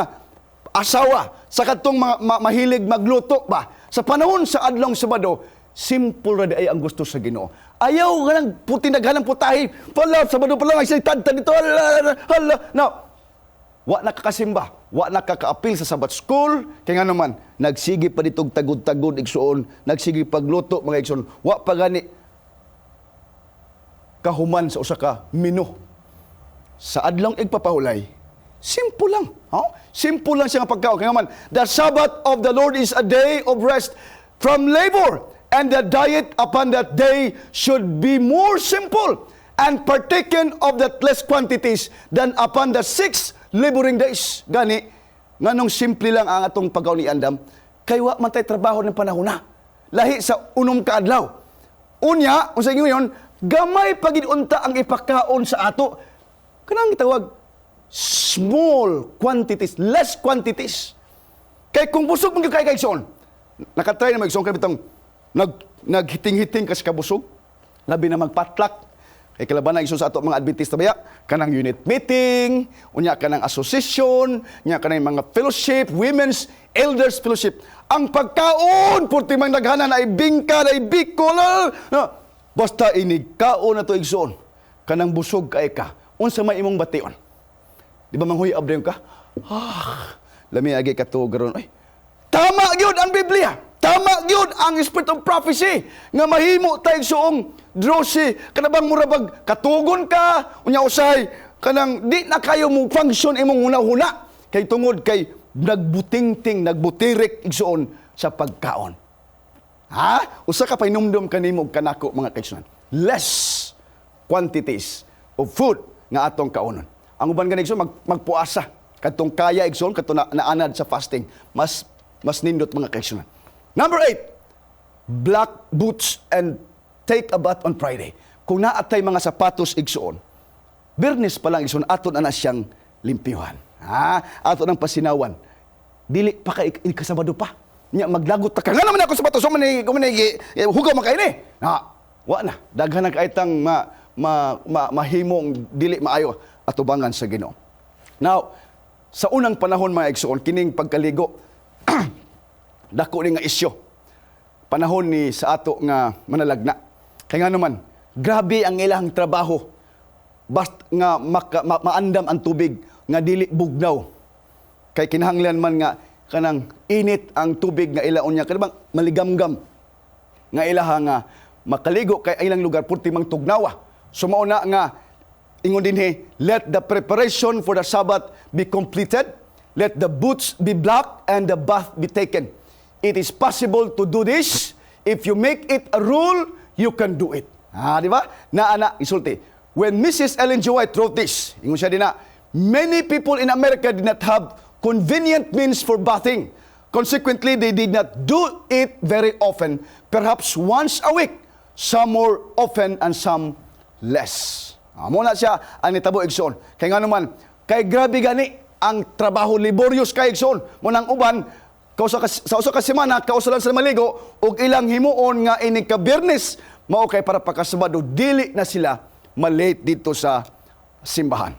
S1: asawa, sa katong mahilig magluto ba, sa panahon sa adlong Sabado, simple ra ay ang gusto sa Ginoo. Ayaw nga nang putinaghan ng putahe. Pala, Sabado pa lang, ay tanta dito. Hala. Now, wa nakakasimba, wa nakakaapil sa Sabbath school, kaya nga naman, nagsigi pa ditong tagod-tagod, igsuon, nagsigi pagluto, mga igsuon, wa pa gani kahuman sa usa ka menu. Sa adlong igpapahulay, simple lang. Simple lang siya nga pagkaon. Kaya naman, the Sabbath of the Lord is a day of rest from labor, and the diet upon that day should be more simple and partaken of that less quantities than upon the 6 laboring days. Gani, nganong simple lang ang atong pagkaon ni Andam, kay wa man tay trabaho ng panahon na. Lahi sa unom ka adlaw. Unya, unsa ingon, gamay pagid unta ang ipakaon sa ato. Kanang gitawag small quantities, less quantities. Kay kung busog mong kay kaigsoon, nakatry na mag-igsoon kay bitong naghiting-hiting kas kabusog, labi na magpatlak. Kay kalaban na igsoon sa ato mga Adventista baya, kanang unit meeting, unya kanang association, unya kanang mga fellowship, women's elders fellowship. Ang pagkaon purti mang daghanan ay bingka, ay bikol. Basta inigkaon na to igsoon, kanang busog kay ka. Unsa may imong bation? Di ba manghuyab dayon ka? Lami agi katugaron. Ay, tama gyud ang Biblia. Tama gyud ang spirit of prophecy nga mahimo tay suong drosi kanabang murabag katugon ka unya usay kanang di na kayo mo function imong hunahuna kay tungod kay nagbutingting nagbutirik igsuon sa pagkaon. Usa ka painumdum kanimo kanako mga kaigsunan. Less quantities of food nga atong kaonon. Ang uban gani igsoon magpuasa kadtong kaya igsoon kadto naanad sa fasting mas nindot mga kaigsunan. Number 8, black boots and take a bath on Friday. Kung naatay mga sapatos igsuon, Biyernes pa lang igsuon aton ana siyang limpyuhan. Aton ang pasinawan. Dili pa kay Sabado pa. Nya maglagot ta nga naman ako sapatos so man hugaw man kay ni. Wa na daghan na kaitang mahimong dili maayo atubangan sa Ginoo. Now, sa unang panahon mga igsuon kining pagkaligo dako ni nga isyu. Panahon ni sa ato nga manalagna. Kaya nga naman, grabe ang ilang trabaho. Basta nga maandam ang tubig nga dili bugnaw. Kay kinahanglan man nga kanang init ang tubig nga ilaon niya. Kanang maligamgam nga ilaha nga makaligo kay ilang lugar purti mang tugnawa. Sumao na nga ingon dinhi, let the preparation for the Sabbath be completed. Let the boots be black and the bath be taken. It is possible to do this. If you make it a rule, you can do it. Di ba? Naana, isulti. When Mrs. Ellen G. White wrote this, ingon siya din na, many people in America did not have convenient means for bathing. Consequently, they did not do it very often, perhaps once a week, some more often and some less. Muna siya ang nitabo igsoon. Kaya nga naman, kay grabe gani ang trabaho laborious kay igsoon. Munang uban, sa usa ka semana, kausalan sa maligo, og ilang himuon nga ini ka Biyernes, mao kay para pakasabado, dili na sila malate dito sa simbahan.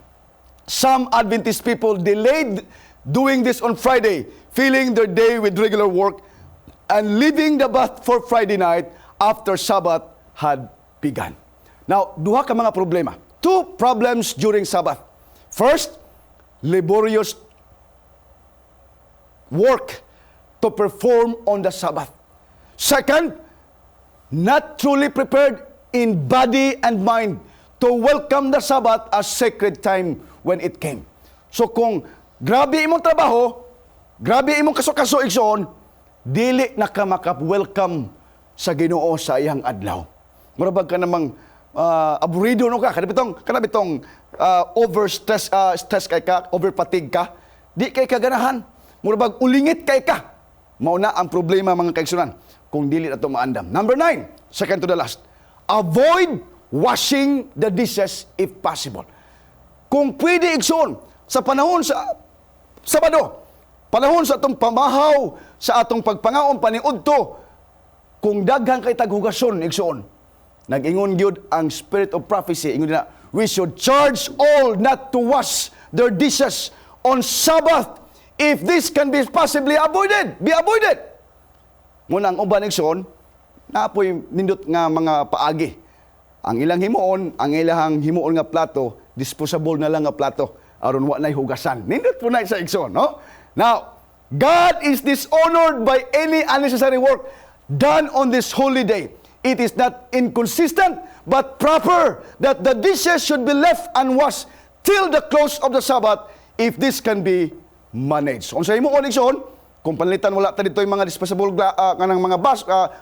S1: Some Adventist people delayed doing this on Friday, filling their day with regular work and leaving the bath for Friday night after Sabbath had begun. Now, duha ka mga problema. 2 problems during Sabbath. First, laborious work to perform on the Sabbath. Second, not truly prepared in body and mind to welcome the Sabbath as sacred time when it came. So kung grabe imong trabaho, grabe imong kaso-kaso igsoon, dili na ka maka-welcome sa Ginoo sa iyang adlaw. Murabag ka namang aburrido no ka, kanabitong over-stress stress kay ka, over-fatigue ka, di kay kaganahan. Murabag ulingit kay ka. Mao na ang problema mga kaigsunan kung dili na to maandam. Number 9, second to the last. Avoid washing the dishes if possible. Kung pwede igsoon sa panahon sa Sabado, panahon sa atong pamahaw, sa atong pagpangaon paniudto, kung daghan kay taghugason igsoon, nag-ingon gyud ang spirit of prophecy, ingon na, we should charge all not to wash their dishes on Sabbath if this can be possibly avoided. Be avoided. Muna ang uban igsoon, naapoy nindot nga mga paagi. Ang ilang himuon nga plato, disposable na lang nga plato aron wa nay hugasan. Nindot po na sa igsoon, no? Now, God is dishonored by any unnecessary work done on this holy day. It is not inconsistent but proper that the dishes should be left unwashed till the close of the Sabbath if this can be managed. Kung sa himuon igsoon, kung panlitan wala ta dito yung mga disposable kanang mga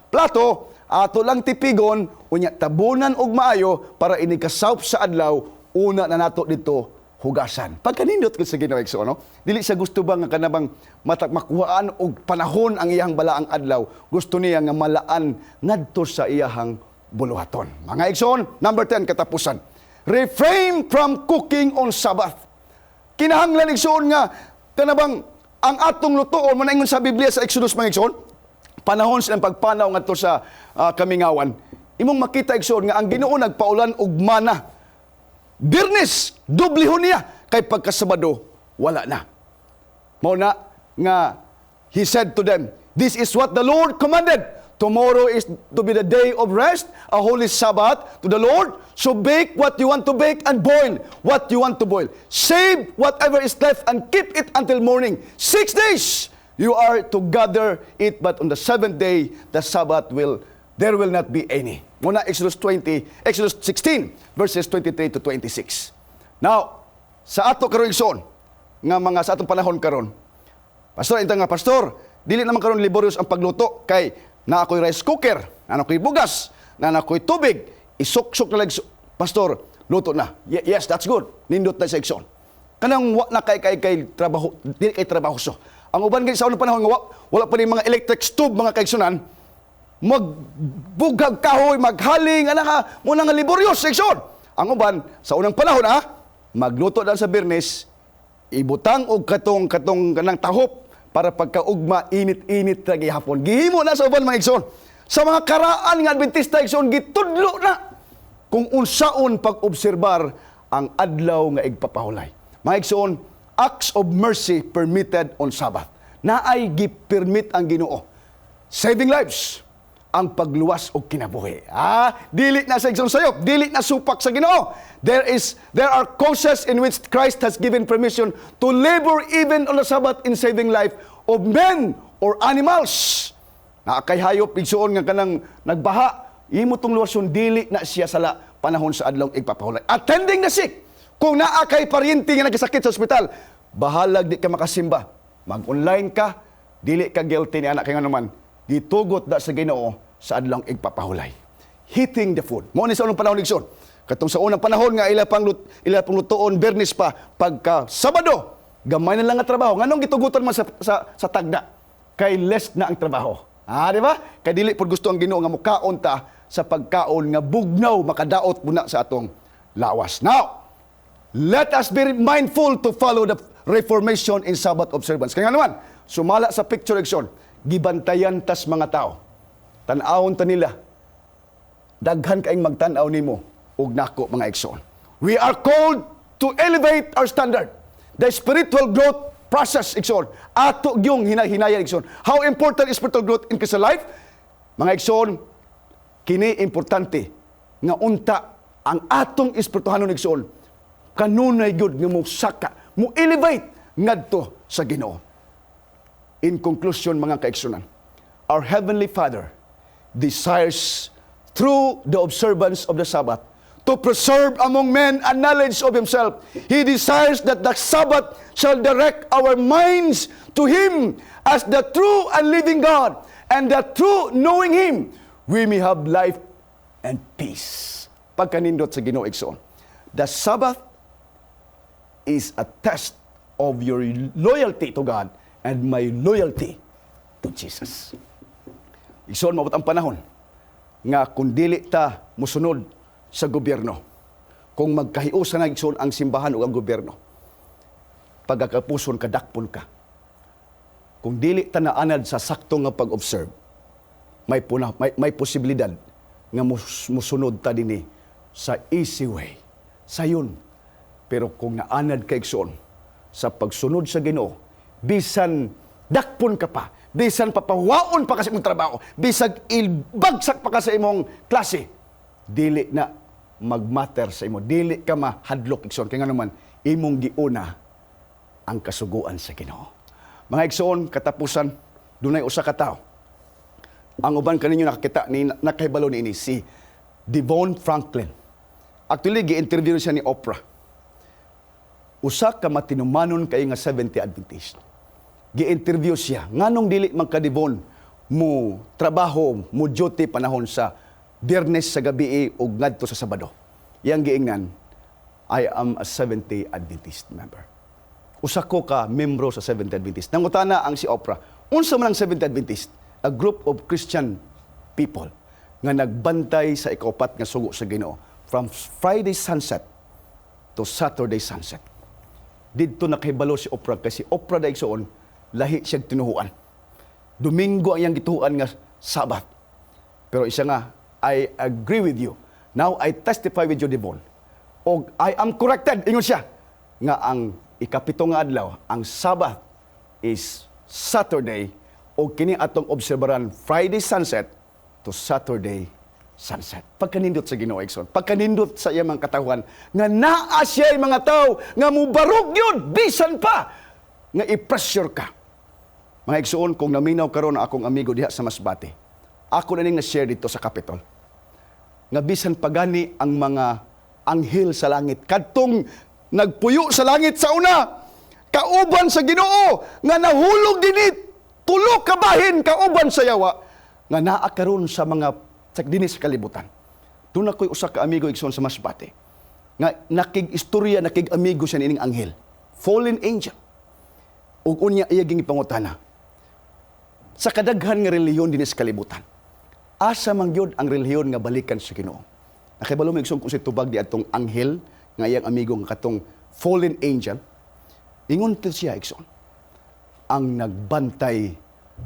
S1: plato, ato lang tipigon unya tabunan og maayo para ini kasawp sa adlaw, una na nato dito hugasan. Pagkanindot ko sa Ginoo igsoon, no? Dili siya gusto ba nga kanabang makuhaan og panahon ang iyang balaang adlaw. Gusto niya nga malaan ngadto sa iyahang buluhaton. Mga igsoon, number 10 katapusan. Refrain from cooking on Sabbath. Kinahanglan igsoon nga kanabang ang atong lutoon manaingon sa Biblia sa Exodus mga igsoon, panahon silang pagpanaw ngadto sa kamingawan. Imong makita igsoon nga ang Ginoo nagpaulan og mana. Birnes, dublihon niya. Kay pagkasabado, wala na. Mao na nga, He said to them, this is what the Lord commanded. Tomorrow is to be the day of rest, a holy Sabbath to the Lord. So bake what you want to bake and boil what you want to boil. Save whatever is left and keep it until morning. 6 days you are to gather it, but on the 7th day, the Sabbath there will not be any. Muna Exodus 16, verses 23 to 26. Now, sa ato karon igsoon, nga mga sa atong panahon karon, pastor, dili naman karon laborious ang pagluto kay na ako'y rice cooker, na ako'y bugas, na ako'y tubig, isok-sok na lang, pastor, luto na. Yes, that's good. Nindot na sa igsoon. Kanang wa na kay trabaho, dili kay trabaho so. Ang uban kay sa unang panahon nga wala pa ni mga electric stove mga kaigsunan, magbugag kahoy, maghaling, muna nga laborious sa igsoon. Ang uban sa unang panahon magluto dan sa birnes, ibutang og katong kanang tahop para pagkaugma init-init ra gihapon. Gihimo na sa uban mga igsoon. Sa mga karaan nga Adventista igsoon gitudlo na kung unsaon pag-obserbar ang adlaw nga igpapahulay. Mga igsoon, acts of mercy permitted on Sabbath. Naay gi-permit ang Ginoo. Saving lives, ang pagluwas og kinabuhi. Dili na sa igsoon sayop, dili na supak sa Ginoo. There are causes in which Christ has given permission to labor even on the Sabbath in saving life of men or animals. Naakay hayop igsoon nga kanang nagbaha, imo tong luwason dili na siya sala panahon sa adlaw igpapahulay. Attending the sick. Kung naakay paryente nga nagsakit sa ospital, bahalag di ka makasimba. Mag-online ka, dili ka guilty ni anak kay nganuman. Gitugot da sa Ginoo sa adlaw igpapahulay. Heating the food. Mo ni sa unang panahon igsoon. Katong sa unang panahon nga ila pang lutoon Bernis pa pagka Sabado, gamay na lang nga trabaho. Nganong gitugutan man sa tagda? Kay less na ang trabaho. Di ba? Kay dili pud gusto ang Ginoo nga mukaon ta sa pagkaon nga bugnaw makadaot muna sa atong lawas. Now, let us be mindful to follow the reformation in Sabbath observance. Kaya naman, sumala sa picture igsoon, gibantayan tas mga tao. Tan-awon ta nila. Daghan kaayong magtan-aw nimo ug nako mga igsoon. We are called to elevate our standard. The spiritual growth process igsoon. Ato gyung hinayan igsoon. How important is spiritual growth in Christian life? Mga igsoon, kini importante nga unta ang atong espirituhanon igsoon. Kanunay gyud nga mo saka, mo elevate ngadto sa Ginoo. In conclusion mga kaigsunan, our Heavenly Father desires through the observance of the Sabbath to preserve among men a knowledge of Himself. He desires that the Sabbath shall direct our minds to Him as the true and living God, and that through knowing Him, we may have life and peace. Pagkanindot sa Ginoo igsoon. The Sabbath is a test of your loyalty to God and my loyalty to Jesus. Igsoon, mabot ang panahon nga kung dili ta musunod sa gobyerno, kung magkahiusan na igsoon ang simbahan o ang gobyerno, pagkakapuson kadakpon ka. Kung dili ta naanad sa sakto nga pag-observe, may posibilidad nga musunod ta dinhi sa easy way. Sayon. Pero kung naanad ka igsoon sa pagsunod sa Ginoo, bisan dakpon ka pa, bisan papawaon pa kasi imong trabaho, bisag ilbagsak pa ka sa imong klase, dili na magmatter sa imo, dili ka mahadlok igsoon. Kaya nga naman, imong giuna ang kasuguan sa Ginoo. Mga igsoon, katapusan, dunay usa ka tawo. Ang uban kaninyo nakakita ni nakahibalo ni ini si Devon Franklin. Actually, gi-interview siya ni Oprah. Usa ka matinumanon kay nga 70 Adventist. Gi-interview siya. Nganong dili man ka Devon mo trabaho, mo duty panahon sa Biyernes sa gabi o ngadto sa Sabado. Yang giingnan, I am a 70 Adventist member. Usa ko ka membro sa 70 Adventist. Nangutana ang si Oprah, unsa man ang 70 Adventist? A group of Christian people nga nagbantay sa ikaupat nga sugo sa Ginoo from Friday sunset to Saturday sunset. Didto nakahibalo si Oprah kasi Oprah daigsoon lahi siyang tinuhuan. Domingo ang iyang gituhuan nga Sabat. Pero isa nga, I agree with you. Now I testify with you, Devon. O I am corrected, ingon siya, nga ang ikapito nga adlaw, ang Sabat is Saturday, o kini atong obserbaran Friday sunset to Saturday sunset. Pagkanindot sa Ginoo igsoon, pagkanindot sa iyang mga katawhan, nga naa siya mga tao, nga mubarog yun, bisan pa, nga i-pressure ka. Mga igsoon, kung naminaw karon akong amigo diha sa Masbate, ako na ning na-share dito sa Capitol, nga bisan pagani ang mga anghel sa langit, kadtong nagpuyo sa langit sa una, kauban sa Ginoo, nga nahulog dinit, tulo ka bahin kauban sa yawa, nga naa karon sa mga dinhi sa kalibutan. Doon ako'y usa ka amigo igsoon sa Masbate, nga nakig-istorya, nakig-amigo siya nining anghel, fallen angel. Ug unya iya ging ipangutana, sa kadaghan nga relihiyon dinhi sa kalibutan, asa man gyud ang relihiyon nga balikan sa Ginoo? Nakibalo mo igsoon kung si tubag di atong anghel nga iyang amigo nga katong fallen angel, ingon to siya igsoon, ang nagbantay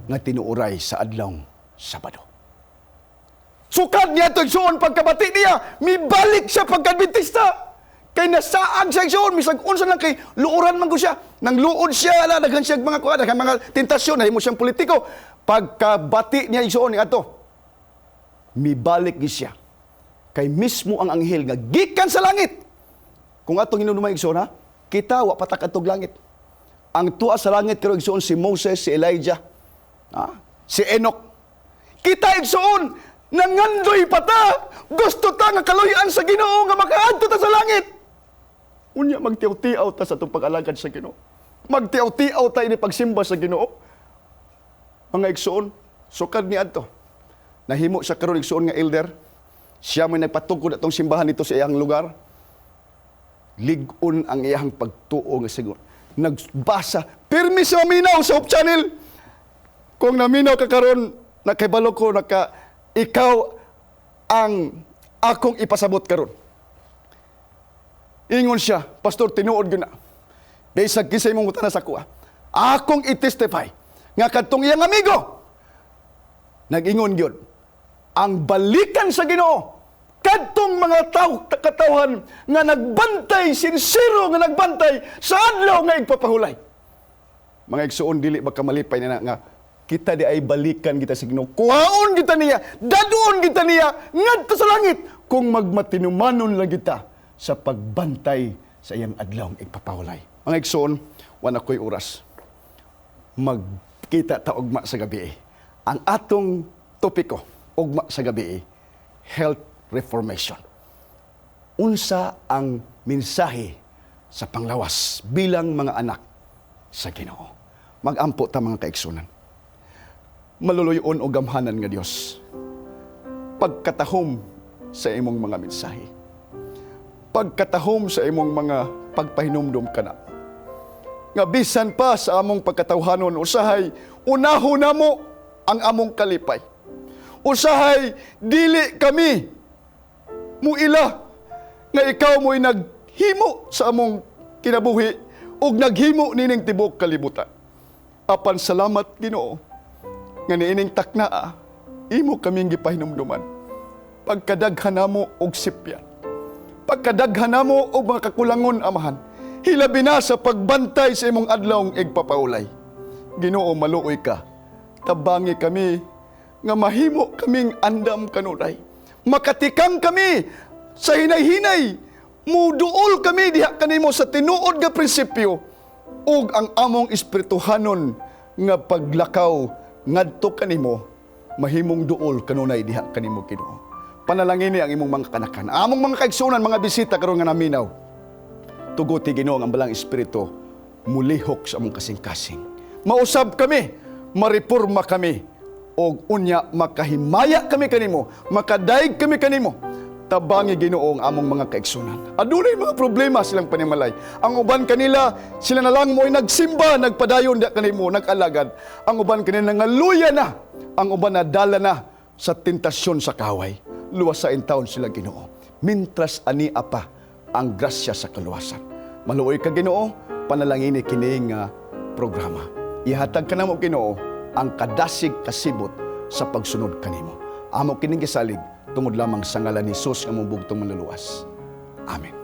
S1: nga tinuuray sa adlaw Sabado. Sukad niya ito igsoon pagkabati niya, mibalik siya pagkadbentista. Kay nasaag siya igsoon, misag unsa lang kay luuran man ko siya. Nang luod siya, daghan siya mga kuha, daghan mga tentasyon, nahimo siyang politiko. Pagkabati niya igsoon ni ato, mibalik siya. Kay mismo ang anghel nga gikan sa langit. Kung atong hinunumay igsoon ha, kita wa patak atog langit. Ang tuwa sa langit karo igsoon si Moses, si Elijah, si Enoch. Kita igsoon nangandoy pata, gusto ta nga kaluyan sa Ginoo nga makaadto ta sa langit. Unya magtiaw-tiaw ta sa itong pag-alagad sa Ginoo. Magtiaw-tiaw ta ini pagsimba sa Ginoo. Mga igsoon, sukad ni adto. Nahimo siya karon igsoon nga elder. Siya may nagpatungkod atong simbahan dito sa iyang lugar. Ligon ang iyang pagtuo nga siguro. Nagbasa, pirmi sa minaw sa Hope Channel. Kung naminaw ka karon, nakibalo ko ikaw ang akong ipasabot karon. Ingon siya, Pastor, tinuod yun na. Bisag kisay mong mutana sa kuha. Akong i-testify nga kadtong iyang amigo. Nag-ingon yun. Ang balikan sa Ginoo, kadtong mga katawhan nga nagbantay, sincero nga nagbantay sa adlaw nga igpapahulay. Mga igsuon, dili ba kamalipay na nga kita di ay balikan kita sa Ginoo. Kuhaon kita niya, dadoon kita niya, ngadto sa langit, kung magmatinumanon lang kita sa pagbantay sa iyang adlaw igpapahulay. Mga igsoon, wala ko'y oras. Magkita ta ugma sa gabi. Ang atong topiko, ugma sa gabi, health reformation. unsa ang mensahe sa panglawas bilang mga anak sa Ginoo. Mag-ampo ta mga kaigsunan. Maluluyon o gamhanan nga Dios. Pagkatahom sa imong mga mensahe. Pagkatahom sa imong mga pagpahinumdum kana. Nga bisan pa sa among pagkatawhanon usahay unahon namo ang among kalipay. Usahay dili kami muila nga ikaw mo'y naghimo sa among kinabuhi ug naghimo nining tibuok kalibutan. Apan salamat Ginoo nga niining taknaa imo kaming gipahinumduman. Pagkadaghan namo og sipyan. Pagkadaghan namo og mga kakulangon amahan. Hilabi na sa pagbantay sa imong adlawng igpapaulay. Ginoo maluoy ka. Tabangi kami nga mahimo kaming andam kanunay. Makatikang kami sa hinay-hinay. Muduol kami diha kanimo sa tinuod nga prinsipyo ug ang among espirituhanon nga paglakaw ngadto kanimo mahimong duol kanunay diha kanimo Ginoo. Panalangin ni ang imong mga kanakan. Among mga kaigsunan, mga bisita karon nga naminaw. Tuguti Ginoo ang balang espiritu mulihok sa among kasing-kasing. Mausab kami, mariporma kami og unya makahimaya kami kanimo, makadaig kami kanimo. Tabangi Ginoo ang among mga kaigsunan. Adunay mga problema silang panimalay. Ang uban kanila, sila na lang mo'y nagsimba, nagpadayon da kanimo, nag-alagad. Ang uban kanila ngaluya na. Ang uban na dala na sa tentasyon sa kaway. Luwas sa taon sila Ginoo. Mintras ani apa ang grasya sa kaluwasan. Maluoy ka Ginoo, panalangin kini nga programa. Ihatag ka namo Ginoo ang kadasig kasibot sa pagsunod kanimo. Amo kining gisalig tungod lamang sa ngalan ni Jesus nga mong bugtong manluluwas. Amen.